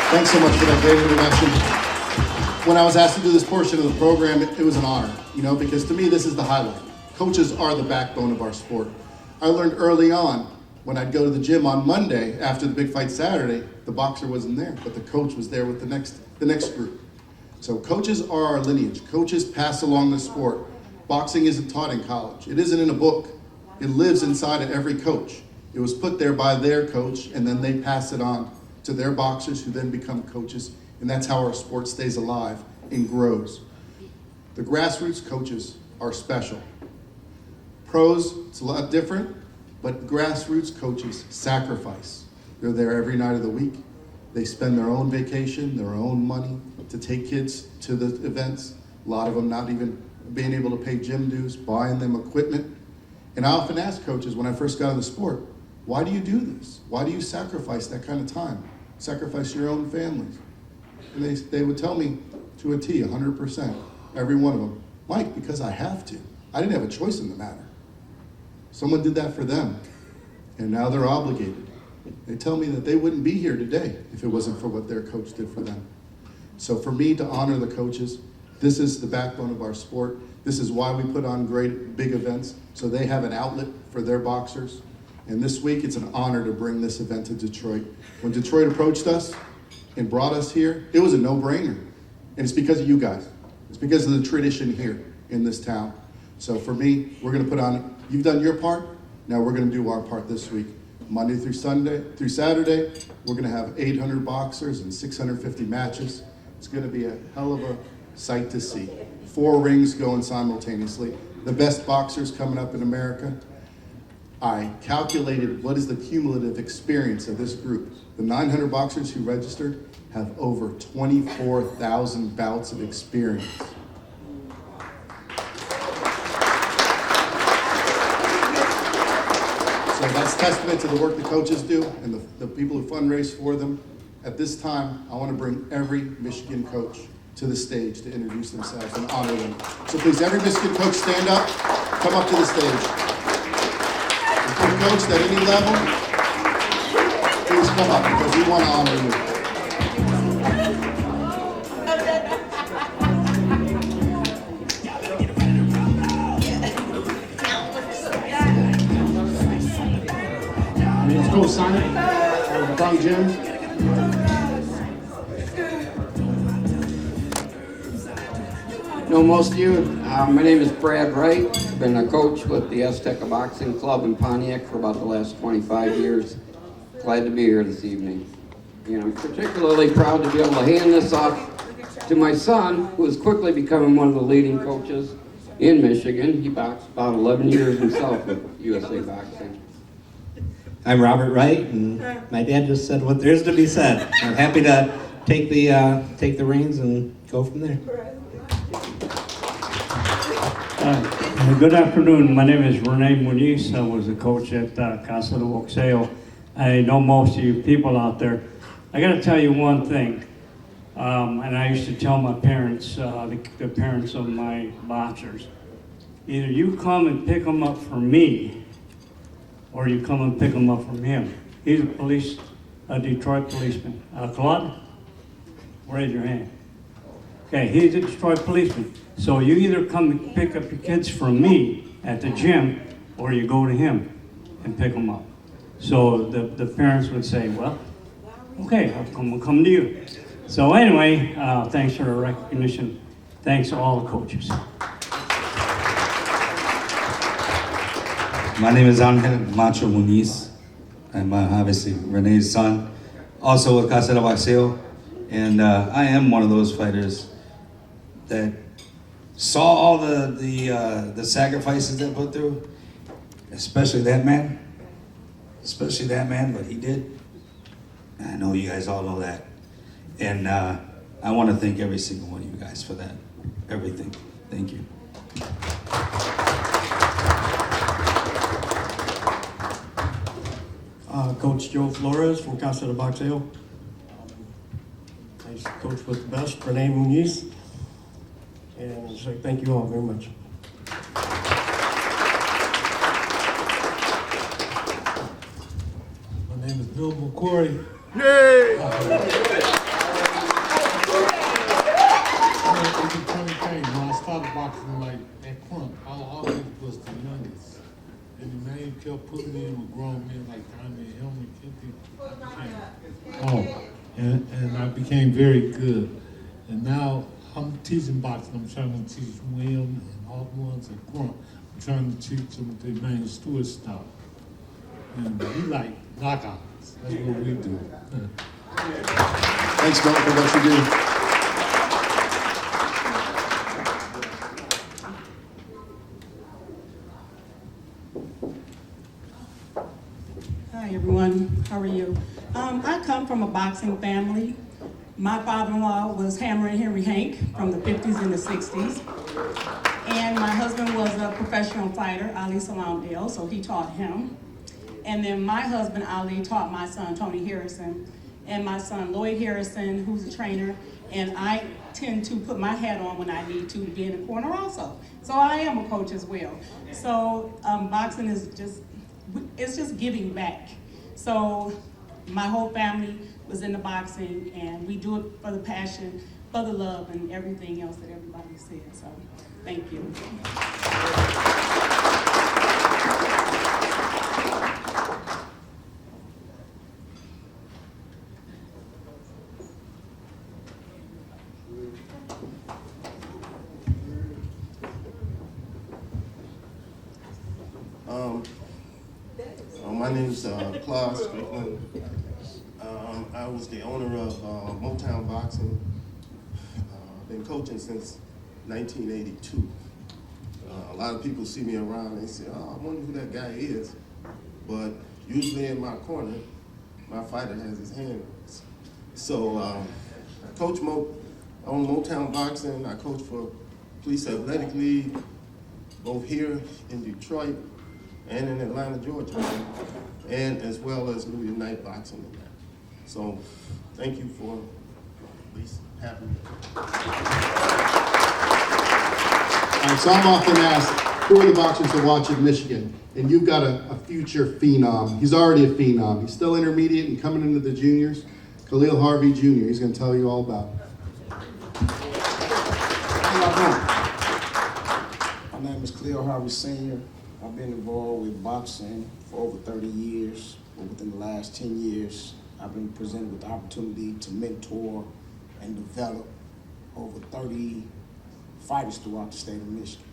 Thanks so much for that great introduction. When I was asked to do this portion of the program, it was an honor, you know, because to me, this is the highlight. Coaches are the backbone of our sport. I learned early on, when I'd go to the gym on Monday after the big fight Saturday, the boxer wasn't there, but the coach was there with the next group. So coaches are our lineage. Coaches pass along the sport. Boxing isn't taught in college. It isn't in a book. It lives inside of every coach. It was put there by their coach, and then they pass it on to their boxers, who then become coaches, and that's how our sport stays alive and grows. The grassroots coaches are special. Pros, it's a lot different, but grassroots coaches sacrifice. They're there every night of the week. They spend their own vacation, their own money to take kids to the events. A lot of them not even being able to pay gym dues, buying them equipment. And I often ask coaches when I first got in the sport, why do you do this? Why do you sacrifice that kind of time? Sacrifice your own families? And they would tell me to a T, 100%, every one of them, Mike, because I have to. I didn't have a choice in the matter. Someone did that for them, and now they're obligated. They tell me that they wouldn't be here today if it wasn't for what their coach did for them. So for me to honor the coaches This is the backbone of our sport. This is why we put on great big events, so they have an outlet for their boxers. And this week, it's an honor to bring this event to Detroit. When Detroit approached us and brought us here, it was a no-brainer. And it's because of you guys. It's because of the tradition here in this town. So for me, we're gonna put on, you've done your part, now we're gonna do our part this week. Monday through Saturday, we're gonna have 800 boxers and 650 matches. It's gonna be a hell of a sight to see. 4 rings going simultaneously. The best boxers coming up in America. I calculated what is the cumulative experience of this group. The 900 boxers who registered have over 24,000 bouts of experience. So that's testament to the work the coaches do and the people who fundraise for them. At this time, I want to bring every Michigan coach to the stage to introduce themselves and honor them. So please, every Michigan coach stand up, come up to the stage. If you're coached at any level, please come up because we want to honor you. Let's go, Sonic. From Jim. Know most of you. My name is Brad Wright. Been a coach with the Azteca Boxing Club in Pontiac for about the last 25 years. Glad to be here this evening. And I'm particularly proud to be able to hand this off to my son, who is quickly becoming one of the leading coaches in Michigan. He boxed about 11 years himself with USA Boxing. I'm Robert Wright, and my dad just said what there is to be said. I'm happy to take the reins and go from there. Good afternoon. My name is Rene Muniz. I was a coach at Casa de Boxeo. I know most of you people out there. I got to tell you one thing, and I used to tell my parents, the parents of my boxers, either you come and pick them up for me, or you come and pick them up from him. He's a Detroit policeman. Claude, raise your hand. Okay, he's a Detroit policeman. So you either come and pick up your kids from me at the gym, or you go to him and pick them up. So the parents would say, well, okay, I'll come to you. So anyway, thanks for the recognition. Thanks to all the coaches. My name is Angel Macho Muniz. I'm obviously Rene's son, also with Casa de Boxeo. And I am one of those fighters that saw all the sacrifices that put through, especially that man, what he did. I know you guys all know that. And I want to thank every single one of you guys for that, everything. Thank you. Coach Joe Flores from Casa de Boxeo. I coach with the best, Rene Muniz. And so thank you all very much. My name is Bill McQuarrie. Yay! When I started boxing like at Crump, I always was the youngest. And the man kept putting me in with grown men like Tommy Helmy, and I became very good. And now I'm teaching boxing. I'm trying to teach William and all the ones at Crump. I'm trying to teach them the main Stewart style. And we like knockouts. That's what we do. Thanks, Bill, for what you do. Hi everyone, how are you? I come from a boxing family. My father-in-law was Hammer and Henry Hank from the 50s and the 60s. And my husband was a professional fighter, Ali Salamdale, so he taught him. And then my husband, Ali, taught my son, Tony Harrison, and my son, Lloyd Harrison, who's a trainer. And I tend to put my hat on when I need to be in the corner also. So I am a coach as well. So boxing is it's just giving back. So my whole family was into boxing, and we do it for the passion, for the love, and everything else that everybody said. So, thank you. My name is Claude Strickland. I was the owner of Motown Boxing. Been coaching since 1982. A lot of people see me around and they say, "Oh, I wonder who that guy is." But usually in my corner, my fighter has his hand raised. So I coach on Motown Boxing. I coach for Police Athletic League, both here in Detroit and in Atlanta, Georgia, and as well as New Unite Boxing. So thank you for at least having me. All right, so I'm often asked, who are the boxers to watch in Michigan? And you've got a future phenom. He's already a phenom. He's still intermediate and coming into the juniors. Khalil Harvey Jr., he's gonna tell you all about it. How y'all doing? My name is Khalil Harvey Sr. I've been involved with boxing for over 30 years, but within the last 10 years, I've been presented with the opportunity to mentor and develop over 30 fighters throughout the state of Michigan.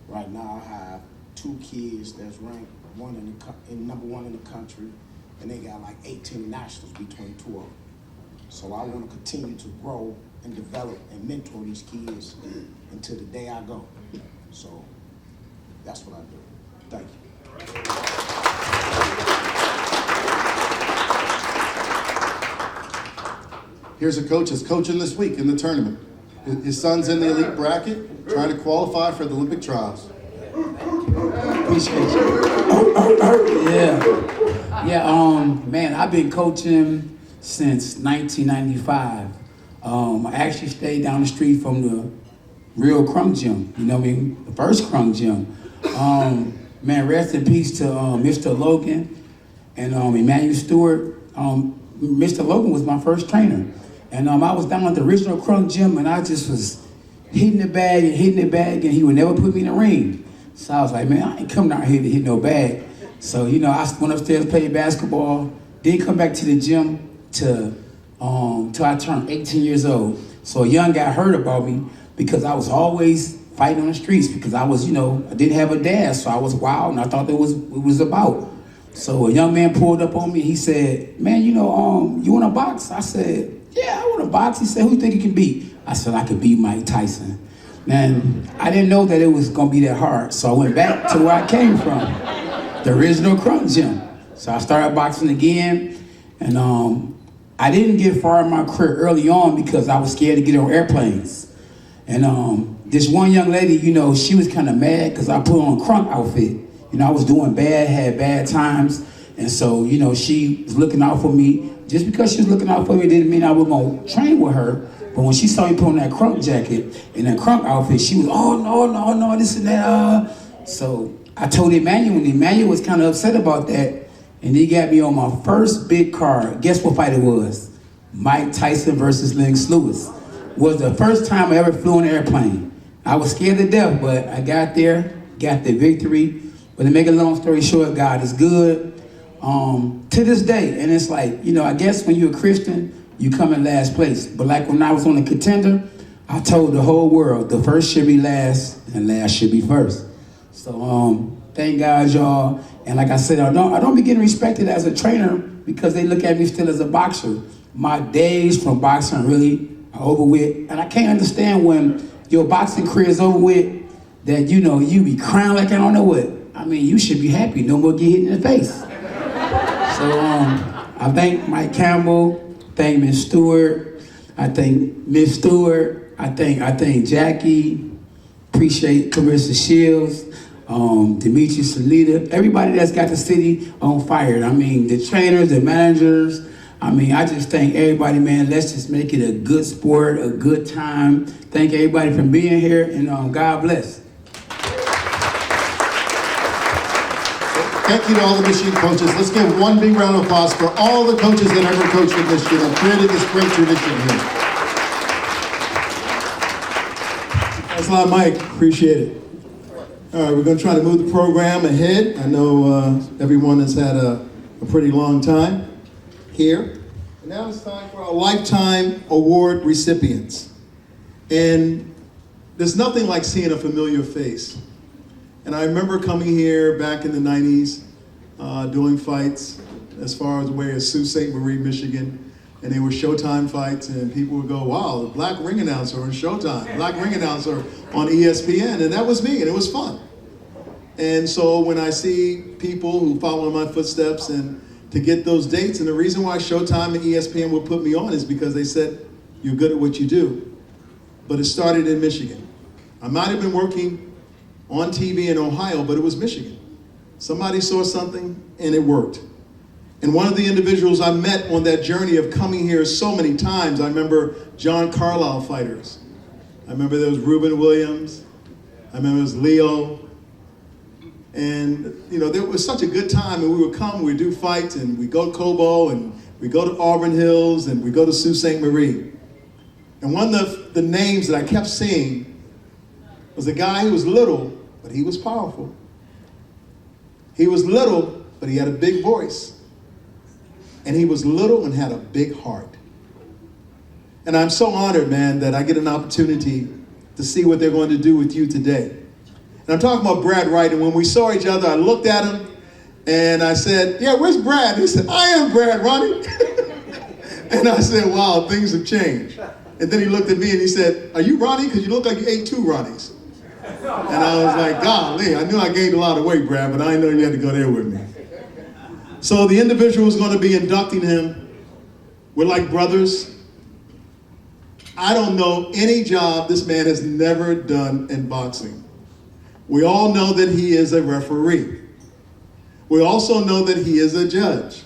Right now, I have 2 kids that's ranked number one in the country, and they got like 18 nationals between 2 of them. So I want to continue to grow and develop and mentor these kids until the day I go. So that's what I do. Thank you. Here's a coach that's coaching this week in the tournament. His son's in the elite bracket, trying to qualify for the Olympic trials. Appreciate you. Man, I've been coaching since 1995. I actually stayed down the street from the real Crunk Gym, you know what I mean? The first Crunk Gym. Man, rest in peace to Mr. Logan and Emmanuel Stewart. Mr. Logan was my first trainer. And I was down at the original Crunk Gym, and I just was hitting the bag, and he would never put me in the ring. So I was like, man, I ain't coming out here to hit no bag. So, you know, I went upstairs, played basketball, didn't come back to the gym till I turned 18 years old. So a young guy heard about me because I was always fighting on the streets because I was, you know, I didn't have a dad, so I was wild, and I thought it was about. So a young man pulled up on me, he said, man, you know, you want to box? I said, yeah, I want to box. He said, who you think you can beat? I said, I could beat Mike Tyson. Man, I didn't know that it was going to be that hard, so I went back to where I came from, the original Crunk Gym. So I started boxing again, and I didn't get far in my career early on because I was scared to get on airplanes. And this one young lady, you know, she was kind of mad because I put on a Crunk outfit. You know, I was doing bad, had bad times, and so, you know, she was looking out for me. Just because she was looking out for me didn't mean I was going to train with her. But when she saw me put on that Crunk jacket and that Crunk outfit, she was, oh, no, this and that. So I told Emmanuel, and Emmanuel was kind of upset about that. And he got me on my first big card. Guess what fight it was? Mike Tyson versus Lennox Lewis. Was the first time I ever flew an airplane. I was scared to death, but I got there, got the victory. But to make a long story short, God is good. To this day, and it's like, you know, I guess when you're a Christian, you come in last place. But like when I was on the Contender, I told the whole world, the first should be last, and last should be first. So thank God, y'all. And like I said, I don't be getting respected as a trainer because they look at me still as a boxer. My days from boxing really are over with, and I can't understand when your boxing career is over with that, you know, you be crying like I don't know what. I mean, you should be happy. No more get hit in the face. So I thank Mike Campbell, thank Miss Stewart, I thank Miss Stewart, I thank Jackie, appreciate Clarissa Shields, Dimitri Salita, everybody that's got the city on fire. I mean, the trainers, the managers, I mean, I just thank everybody, man. Let's just make it a good sport, a good time. Thank everybody for being here, and God bless. Thank you to all the Michigan coaches. Let's give one big round of applause for all the coaches that ever coached at Michigan and created this great tradition here. Thanks a lot, Mike. Appreciate it. All right, we're going to try to move the program ahead. I know everyone has had a pretty long time here. And now it's time for our Lifetime Award recipients. And there's nothing like seeing a familiar face. And I remember coming here back in the 90s, doing fights as far away as Sault Ste. Marie, Michigan. And they were Showtime fights, and people would go, wow, the black ring announcer on Showtime, black ring announcer on ESPN, and that was me, and it was fun. And so when I see people who follow in my footsteps and to get those dates, and the reason why Showtime and ESPN would put me on is because they said, you're good at what you do. But it started in Michigan. I might have been working on TV in Ohio, but it was Michigan. Somebody saw something, and it worked. And one of the individuals I met on that journey of coming here so many times, I remember John Carlisle fighters. I remember there was Reuben Williams. I remember there was Leo. And, you know, there was such a good time, and we would come, we'd do fights, and we'd go to Cobo, and we'd go to Auburn Hills, and we'd go to Sault Ste. Marie. And one of the names that I kept seeing was a guy who was little, but he was powerful. He was little, but he had a big voice. And he was little and had a big heart. And I'm so honored, man, that I get an opportunity to see what they're going to do with you today. And I'm talking about Brad Wright, and when we saw each other, I looked at him, and I said, yeah, where's Brad? And he said, I am Brad, Ronnie. And I said, wow, things have changed. And then he looked at me and he said, are you Ronnie? Because you look like you ate 2 Ronnies. And I was like, golly, I knew I gained a lot of weight, Brad, but I didn't know you had to go there with me. So the individual who's going to be inducting him, we're like brothers. I don't know any job this man has never done in boxing. We all know that he is a referee. We also know that he is a judge.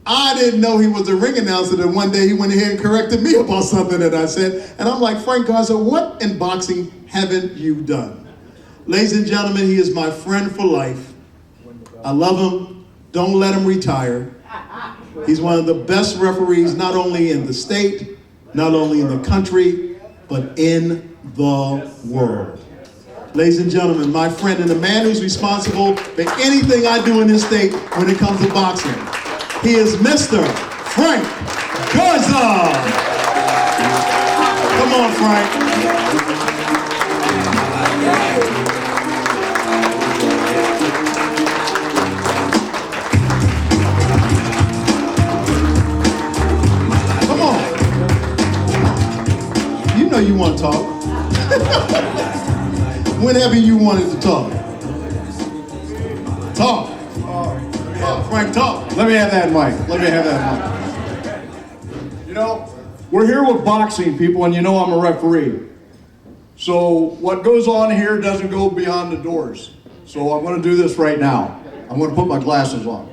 I didn't know he was a ring announcer, that one day he went ahead and corrected me about something that I said. And I'm like, Frank Garza, what in boxing haven't you done? Ladies and gentlemen, he is my friend for life. I love him. Don't let him retire. He's one of the best referees, not only in the state, not only in the country, but in the world. Ladies and gentlemen, my friend and the man who's responsible for anything I do in this state when it comes to boxing. He is Mr. Frank Garza. Come on, Frank. You know you want to talk. Whenever you wanted to talk. Talk. Frank, talk. Let me have that mic. Let me have that mic. You know, we're here with boxing people, and you know I'm a referee. So what goes on here doesn't go beyond the doors. So I'm going to do this right now. I'm going to put my glasses on.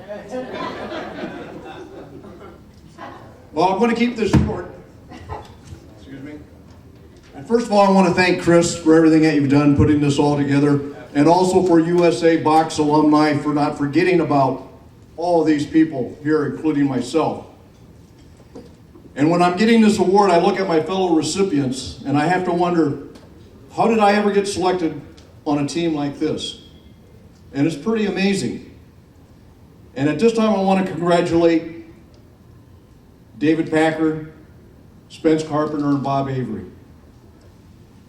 Well, I'm going to keep this short. First of all, I want to thank Chris for everything that you've done putting this all together, and also for USA Box alumni for not forgetting about all of these people here, including myself. And when I'm getting this award, I look at my fellow recipients, and I have to wonder, how did I ever get selected on a team like this? And it's pretty amazing. And at this time, I want to congratulate David Packer, Spence Carpenter, and Bob Avery.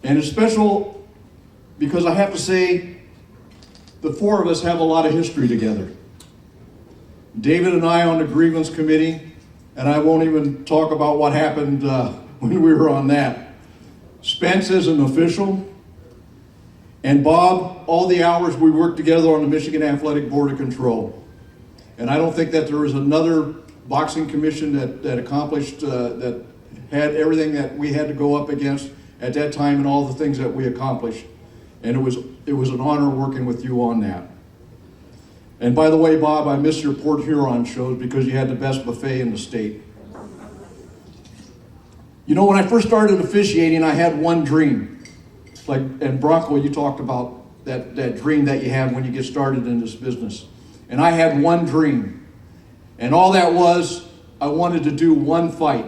And it's special because I have to say, the 4 of us have a lot of history together. David and I on the grievance committee, and I won't even talk about what happened when we were on that. Spence is an official, and Bob, all the hours we worked together on the Michigan Athletic Board of Control. And I don't think that there was another boxing commission that accomplished, that had everything that we had to go up against at that time and all the things that we accomplished. And it was an honor working with you on that. And by the way, Bob, I miss your Port Huron shows because you had the best buffet in the state. You know, when I first started officiating, I had one dream. And Bronco, you talked about that dream that you have when you get started in this business. And I had one dream. And all that was, I wanted to do one fight.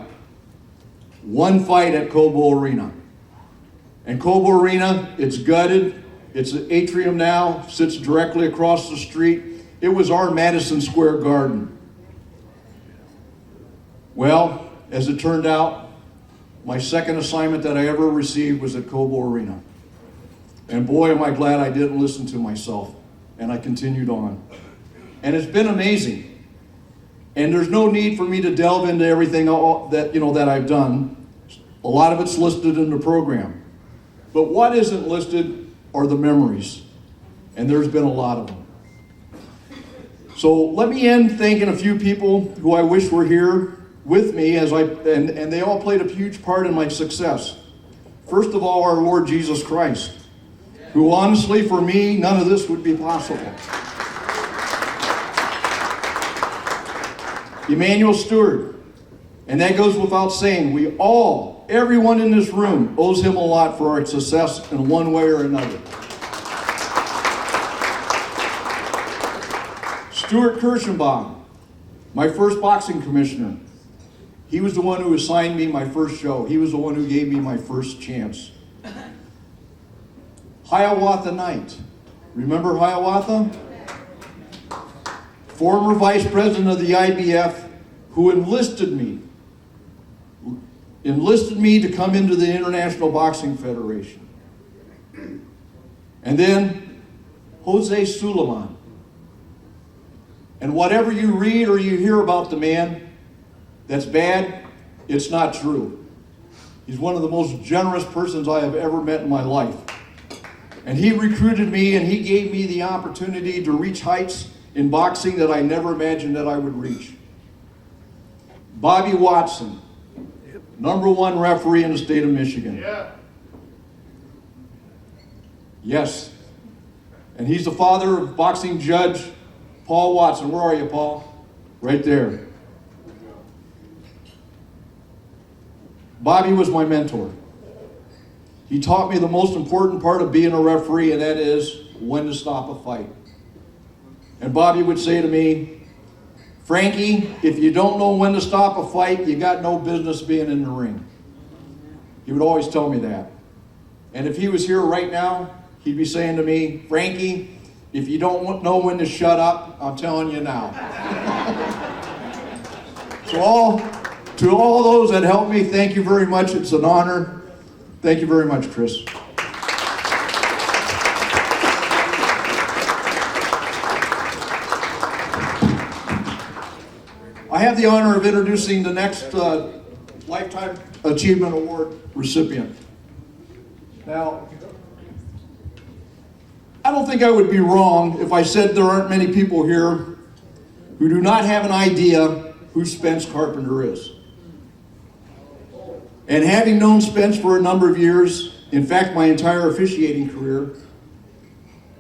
One fight at Cobo Arena. And Cobo Arena, it's gutted. It's an atrium now, sits directly across the street. It was our Madison Square Garden. Well, as it turned out, my second assignment that I ever received was at Cobo Arena. And boy, am I glad I didn't listen to myself. And I continued on. And it's been amazing. And there's no need for me to delve into everything that I've done. A lot of it's listed in the program. But what isn't listed are the memories. And there's been a lot of them. So let me end thanking a few people who I wish were here with me and they all played a huge part in my success. First of all, our Lord Jesus Christ, who honestly, for me, none of this would be possible. Emmanuel Stewart, and that goes without saying, everyone in this room owes him a lot for our success in one way or another. Stuart Kirschenbaum, my first boxing commissioner. He was the one who assigned me my first show. He was the one who gave me my first chance. Hiawatha Knight. Remember Hiawatha? Former vice president of the IBF who enlisted me to come into the International Boxing Federation. And then Jose Suleiman. And whatever you read or you hear about the man that's bad, it's not true. He's one of the most generous persons I have ever met in my life. And he recruited me and he gave me the opportunity to reach heights in boxing that I never imagined that I would reach. Bobby Watson, #1 referee in the state of Michigan. Yes. And he's the father of boxing judge Paul Watson. Where are you, Paul? Right there. Bobby was my mentor. He taught me the most important part of being a referee, and that is when to stop a fight. And Bobby would say to me, Frankie, if you don't know when to stop a fight, you got no business being in the ring. He would always tell me that. And if he was here right now, he'd be saying to me, Frankie, if you don't know when to shut up, I'm telling you now. So to all those that helped me, thank you very much. It's an honor. Thank you very much, Chris. I have the honor of introducing the next Lifetime Achievement Award recipient. Now, I don't think I would be wrong if I said there aren't many people here who do not have an idea who Spence Carpenter is. And having known Spence for a number of years, in fact, my entire officiating career,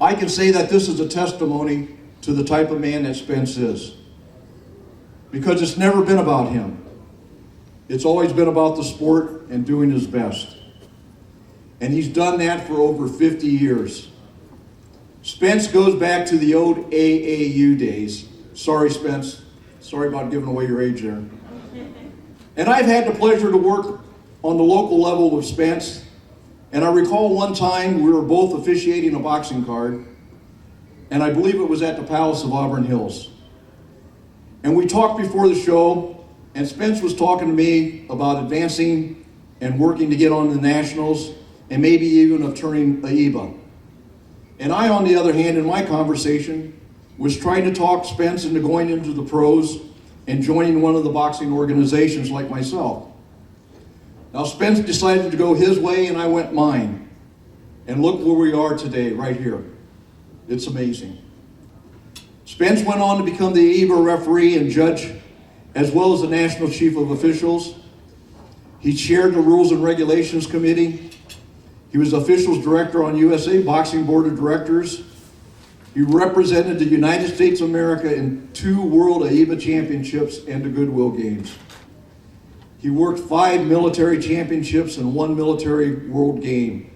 I can say that this is a testimony to the type of man that Spence is. Because it's never been about him. It's always been about the sport and doing his best. And he's done that for over 50 years. Spence goes back to the old AAU days. Sorry, Spence. Sorry about giving away your age there. And I've had the pleasure to work on the local level with Spence. And I recall one time we were both officiating a boxing card. And I believe it was at the Palace of Auburn Hills. And we talked before the show, and Spence was talking to me about advancing and working to get on the Nationals, and maybe even of turning AIBA. And I, on the other hand, in my conversation, was trying to talk Spence into going into the pros and joining one of the boxing organizations like myself. Now, Spence decided to go his way, and I went mine. And look where we are today, right here. It's amazing. Spence went on to become the AIBA referee and judge, as well as the National Chief of Officials. He chaired the Rules and Regulations Committee. He was officials director on USA Boxing Board of Directors. He represented the United States of America in 2 World AIBA Championships and the Goodwill Games. He worked 5 military championships and 1 military world game.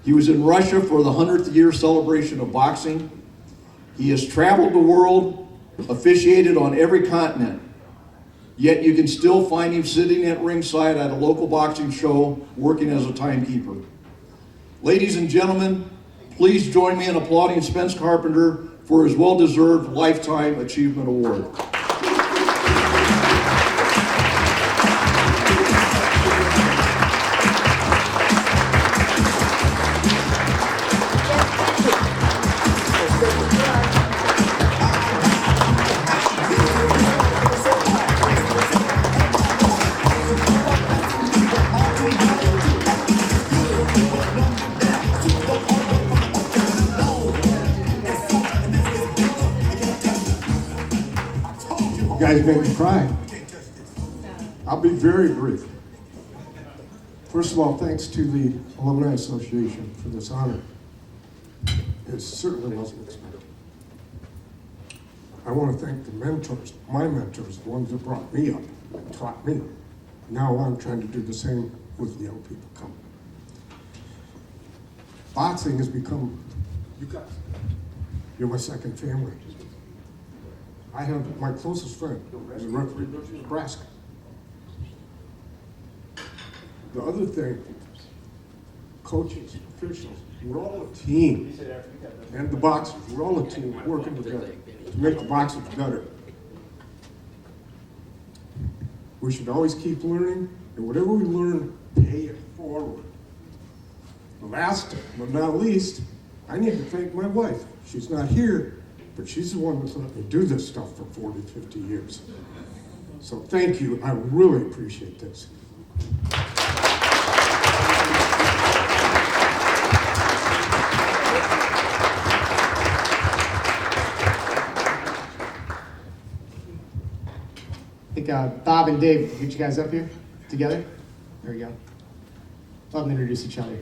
He was in Russia for the 100th year celebration of boxing. He has traveled the world, officiated on every continent. Yet you can still find him sitting at ringside at a local boxing show, working as a timekeeper. Ladies and gentlemen, please join me in applauding Spence Carpenter for his well-deserved Lifetime Achievement Award. You guys make me cry. I'll be very brief. First of all, thanks to the Alumni Association for this honor. It certainly wasn't expected. I want to thank the mentors, my mentors, the ones that brought me up and taught me. Now I'm trying to do the same with the young people coming. Boxing has become, you guys, you're my second family. I have my closest friend is a referee in Nebraska. The other thing, coaches, officials, we're all a team. And the boxers, we're all a team working together to make the boxers better. We should always keep learning, and whatever we learn, pay it forward. Last but not least, I need to thank my wife. She's not here, but she's the one that's let me do this stuff for 40, 50 years. So thank you, I really appreciate this. I think Bob and Dave, get you guys up here together. There we go. Let them introduce each other.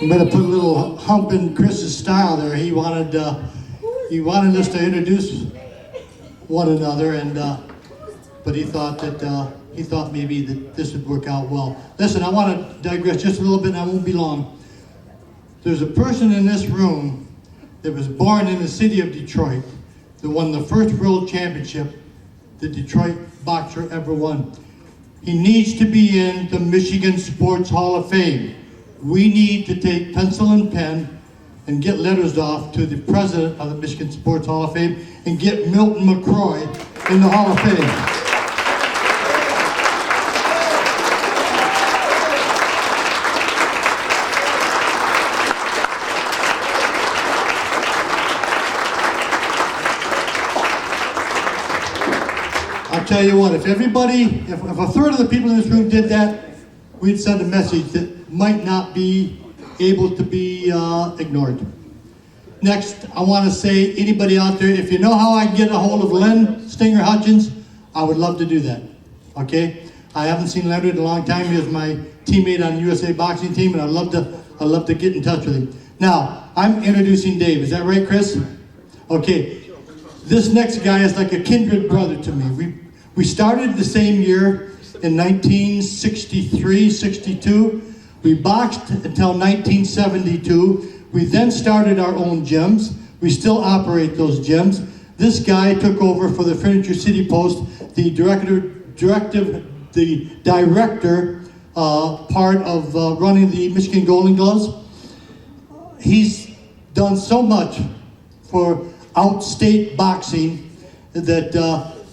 I'm going to put a little hump in Chris's style there. He wanted us to introduce one another, and but he thought maybe that this would work out well. Listen, I want to digress just a little bit, and I won't be long. There's a person in this room that was born in the city of Detroit that won the first world championship the Detroit boxer ever won. He needs to be in the Michigan Sports Hall of Fame. We need to take pencil and pen and get letters off to the president of the Michigan Sports Hall of Fame and get Milton McCroy in the Hall of Fame. I'll tell you what, if a third of the people in this room did that, we'd send a message that might not be able to be ignored. Next, I want to say, anybody out there, if you know how I can get a hold of Len Stinger Hutchins, I would love to do that, okay? I haven't seen Leonard in a long time. He was my teammate on the USA boxing team, and I'd love to get in touch with him. Now, I'm introducing Dave. Is that right, Chris? Okay. This next guy is like a kindred brother to me. We started the same year in 1963, 62. We boxed until 1972. We then started our own gyms. We still operate those gyms. This guy took over for the Furniture City Post, the director part of running the Michigan Golden Gloves. He's done so much for outstate boxing that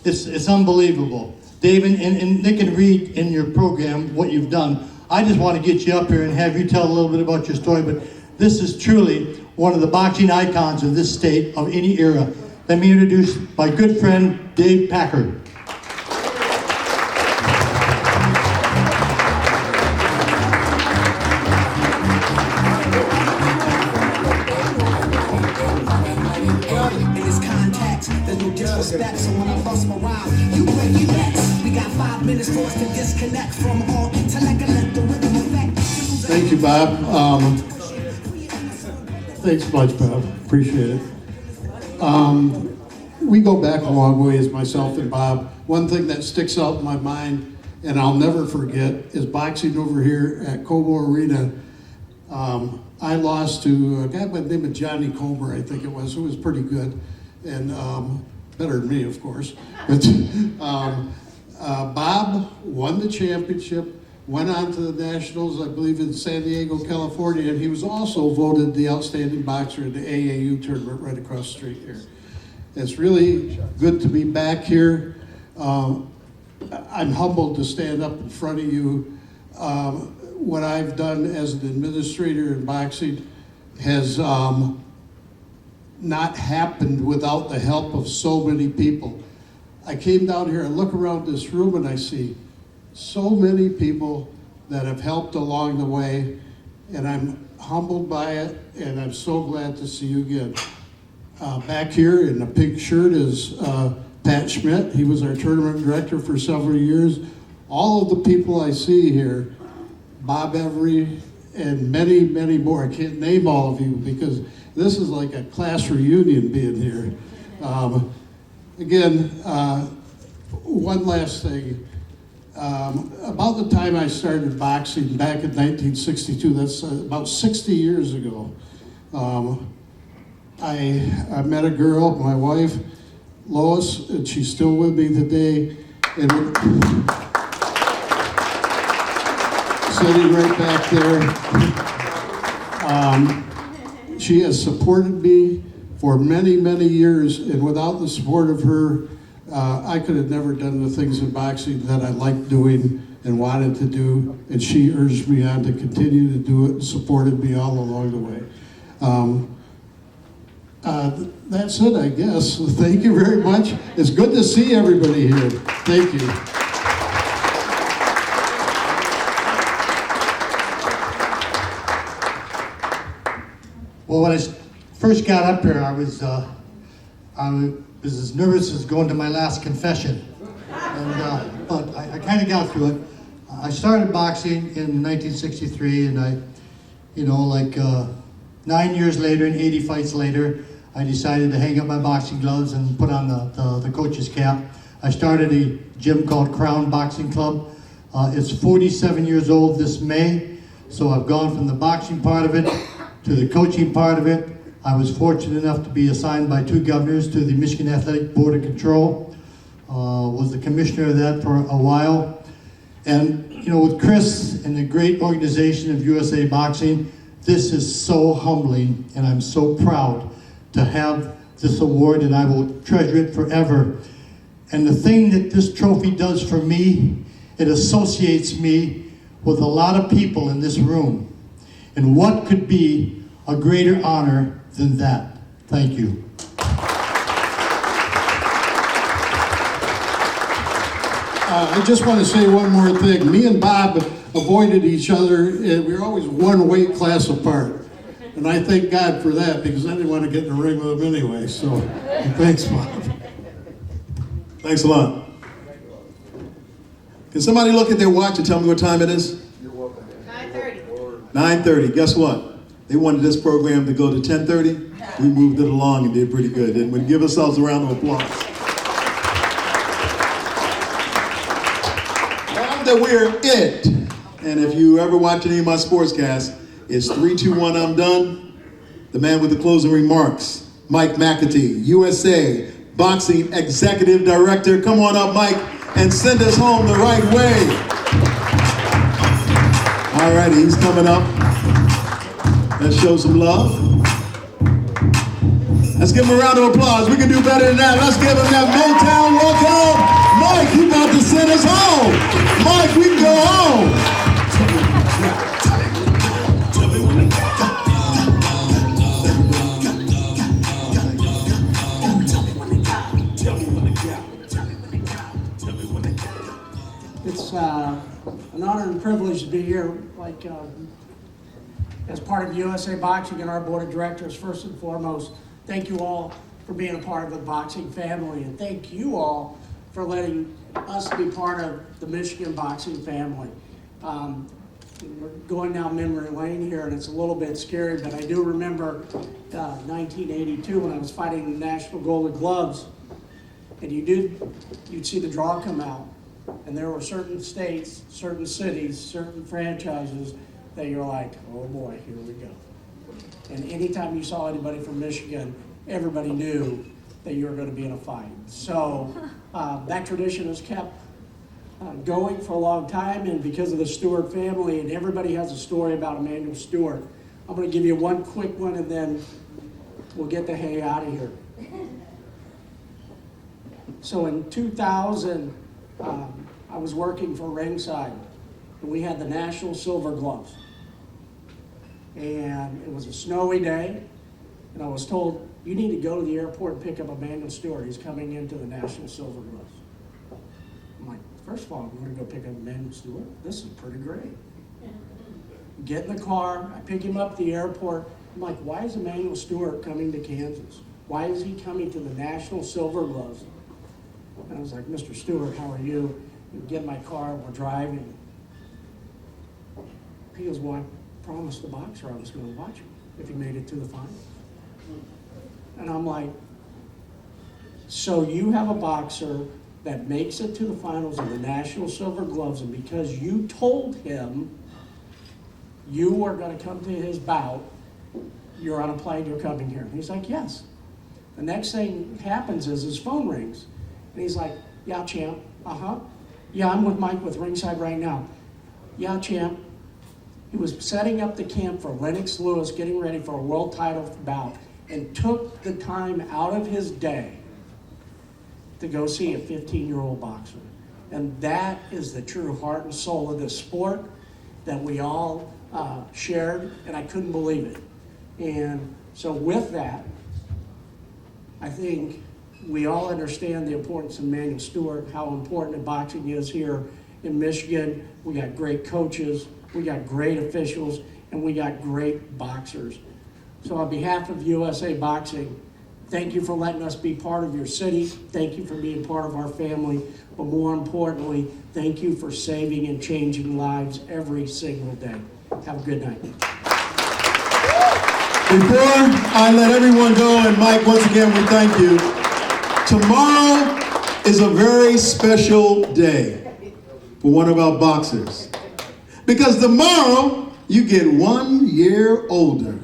it's unbelievable. Dave, and Nick can read in your program what you've done. I just want to get you up here and have you tell a little bit about your story, but this is truly one of the boxing icons of this state of any era. Let me introduce my good friend, Dave Packard. So when I bust my rhyme, you break your necks. We got 5 minutes for us to disconnect from all intellect and let the rhythm affect. Thank you, Bob. Thanks much, Bob. Appreciate it. we go back a long ways, myself and Bob. One thing that sticks out in my mind, and I'll never forget, is boxing over here at Cobo Arena. I lost to a guy by the name of Johnny Comer, I think it was. It was pretty good, and better than me, of course. But Bob won the championship, went on to the Nationals, I believe in San Diego, California, and he was also voted the outstanding boxer in the AAU tournament right across the street here. It's really good to be back here. I'm humbled to stand up in front of you. What I've done as an administrator in boxing has not happened without the help of so many people. I came down here and look around this room and I see so many people that have helped along the way, and I'm humbled by it, and I'm so glad to see you again. Back here in the pink shirt is Pat Schmidt. He was our tournament director for several years. All of the people I see here, Bob Every, and many, many more. I can't name all of you because this is like a class reunion being here. Again, one last thing. About the time I started boxing back in 1962, that's about 60 years ago, I met a girl, my wife, Lois, and she's still with me today. And sitting right back there. She has supported me for many, many years, and without the support of her, I could have never done the things in boxing that I liked doing and wanted to do, and she urged me on to continue to do it and supported me all along the way. That's it, I guess. Thank you very much. It's good to see everybody here. Thank you. Well, when I first got up here, I was as nervous as going to my last confession. And, but I kind of got through it. I started boxing in 1963, and I, 9 years later and 80 fights later, I decided to hang up my boxing gloves and put on the coach's cap. I started a gym called Crown Boxing Club. It's 47 years old this May, so I've gone from the boxing part of it to the coaching part of it. I was fortunate enough to be assigned by 2 governors to the Michigan Athletic Board of Control. Was the commissioner of that for a while. And with Chris and the great organization of USA Boxing, this is so humbling, and I'm so proud to have this award, and I will treasure it forever. And the thing that this trophy does for me, it associates me with a lot of people in this room. And what could be a greater honor than that? Thank you. I just want to say one more thing. Me and Bob avoided each other, and we were always one weight class apart. And I thank God for that, because I didn't want to get in the ring with him anyway. So thanks, Bob. Thanks a lot. Can somebody look at their watch and tell me what time it is? 9:30. 9:30. Guess what? They wanted this program to go to 10:30. We moved it along and did pretty good. And we give ourselves a round of applause. Now that we're it, and if you ever watch any of my sportscasts, it's 3, 2, 1, I'm done. The man with the closing remarks, Mike McAtee, USA Boxing Executive Director. Come on up, Mike, and send us home the right way. All righty, he's coming up. Let's show some love. Let's give him a round of applause. We can do better than that. Let's give him that Motown welcome. Mike, you about to send us home. Mike, we can go home. It's an honor and privilege to be here, as part of USA Boxing and our board of directors. First and foremost, thank you all for being a part of the boxing family, and thank you all for letting us be part of the Michigan boxing family. We're going down memory lane here, and it's a little bit scary, but I do remember 1982 when I was fighting the National Golden Gloves And you'd see the draw come out, and there were certain states, certain cities, certain franchises that you're like, oh boy, here we go. And anytime you saw anybody from Michigan, everybody knew that you were going to be in a fight. So that tradition has kept going for a long time, and because of the Stewart family, and everybody has a story about Emmanuel Stewart. I'm going to give you one quick one, and then we'll get the hay out of here. So in 2000, I was working for Ringside, and we had the National Silver Gloves. And it was a snowy day, and I was told, you need to go to the airport and pick up Emmanuel Stewart. He's coming into the National Silver Gloves. I'm like, first of all, I'm going to go pick up Emmanuel Stewart. This is pretty great. Get in the car, I pick him up at the airport. I'm like, why is Emmanuel Stewart coming to Kansas? Why is he coming to the National Silver Gloves? And I was like, Mr. Stewart, how are you? We get in my car, we're driving. He goes, well, I promised the boxer I was going to watch him if he made it to the finals. And I'm like, so you have a boxer that makes it to the finals of the National Silver Gloves, and because you told him you are going to come to his bout, you're on a plane, you're coming here. And he's like, yes. The next thing happens is his phone rings. And he's like, yeah, champ. Yeah, I'm with Mike with Ringside right now. Yeah, champ. He was setting up the camp for Lennox Lewis, getting ready for a world title bout, and took the time out of his day to go see a 15-year-old boxer. And that is the true heart and soul of this sport that we all shared, and I couldn't believe it. And so with that, I think we all understand the importance of Emmanuel Stewart, how important the boxing is here in Michigan. We got great coaches, we got great officials, and we got great boxers. So on behalf of USA Boxing, thank you for letting us be part of your city. Thank you for being part of our family. But more importantly, thank you for saving and changing lives every single day. Have a good night. Before I let everyone go, and Mike, once again, we thank you. Tomorrow is a very special day for one of our boxers. Because tomorrow, you get 1 year older.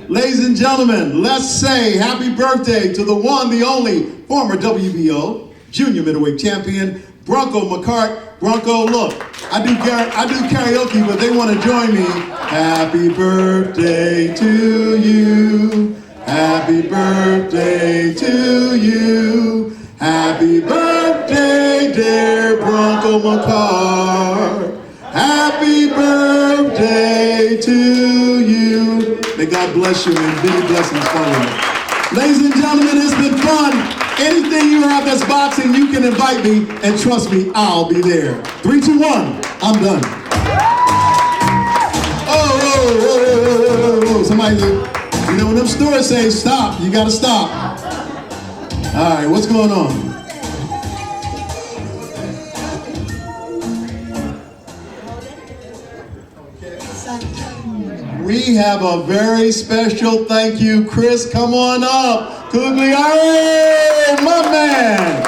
Ladies and gentlemen, let's say happy birthday to the one, the only, former WBO junior middleweight champion, Bronco McCart. Bronco, look, I do karaoke, but they want to join me. Happy birthday to you. Happy birthday to you. Happy birthday, dear Bronco McCart. Happy birthday to you. May God bless you and many blessings follow you. Ladies and gentlemen, it's been fun. Anything you have that's boxing, you can invite me, and trust me, I'll be there. 3, 2, 1, I'm done. Oh, somebody, you know when them stores say stop, you gotta stop. All right, what's going on? We have a very special thank you. Chris, come on up. Cugliari, my man.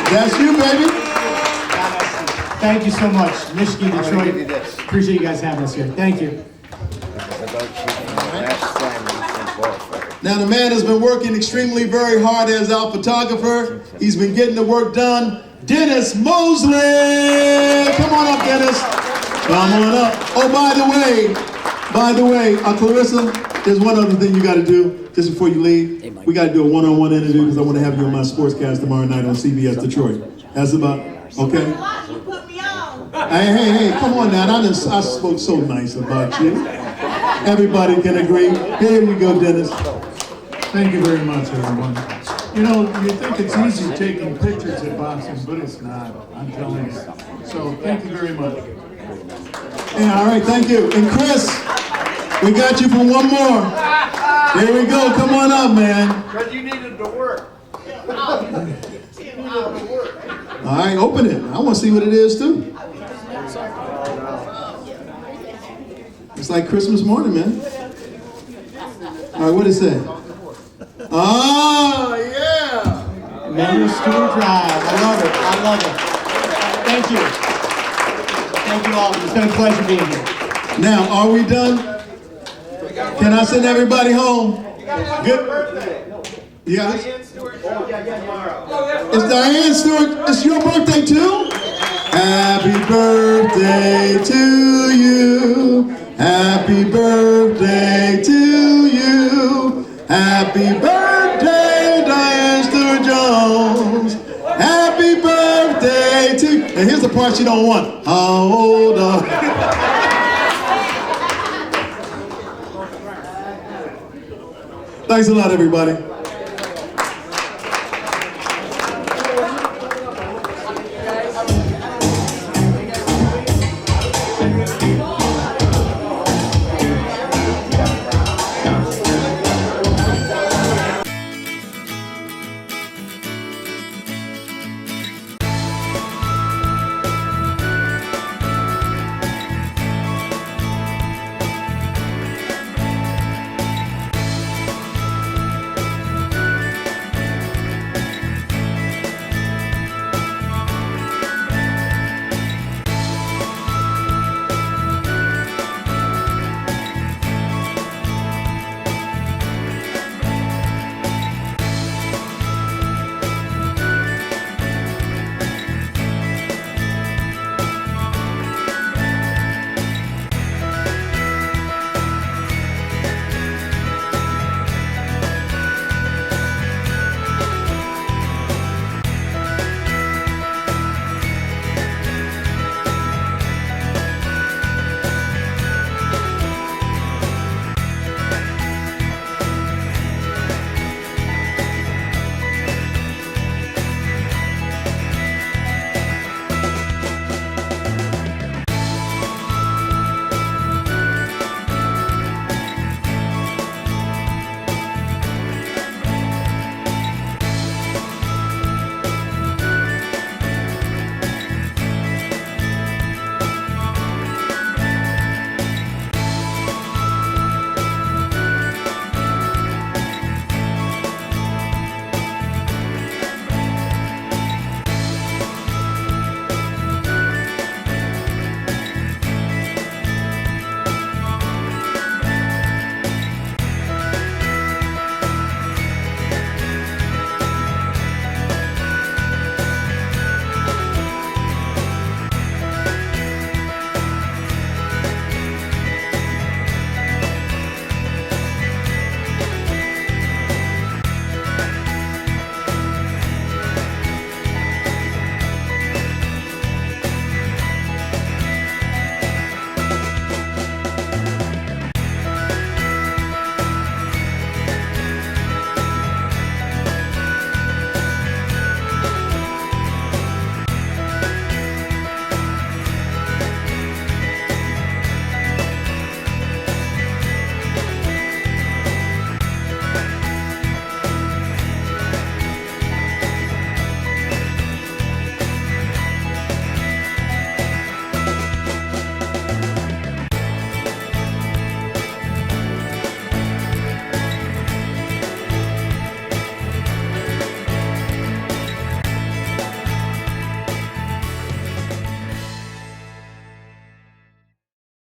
That's you, baby. Thank you so much, Michigan, Detroit. Appreciate you guys having us here. Thank you. Now the man has been working extremely very hard as our photographer. He's been getting the work done. Dennis Mosley! Come on up, Dennis. Come on up. Oh, by the way, Clarissa, there's one other thing you got to do just before you leave. We got to do a one-on-one interview because I want to have you on my sportscast tomorrow night on CBS Detroit. That's about, okay? Hey, come on now. I spoke so nice about you. Everybody can agree. Here we go, Dennis. Thank you very much, everyone. You know, you think it's easy taking pictures at boxing, but it's not. I'm telling you. So, thank you very much. Yeah, all right, thank you. And Chris, we got you for one more. There we go. Come on up, man. Because you needed to work. All right, open it. I want to see what it is, too. It's like Christmas morning, man. All right, what it say? Oh, yeah. Emmanuel Stewart Drive. I love it. I love it. Thank you. Thank you all. It's been a pleasure being here. Now, are we done? Can I send everybody home? Good. Yeah. It's Diane Stewart. It's your birthday too? Happy birthday to you. Happy birthday to you. Happy birthday, Diane Stewart Jones. Happy birthday to you. And here's the part you don't want. How old are you? Thanks a lot, everybody.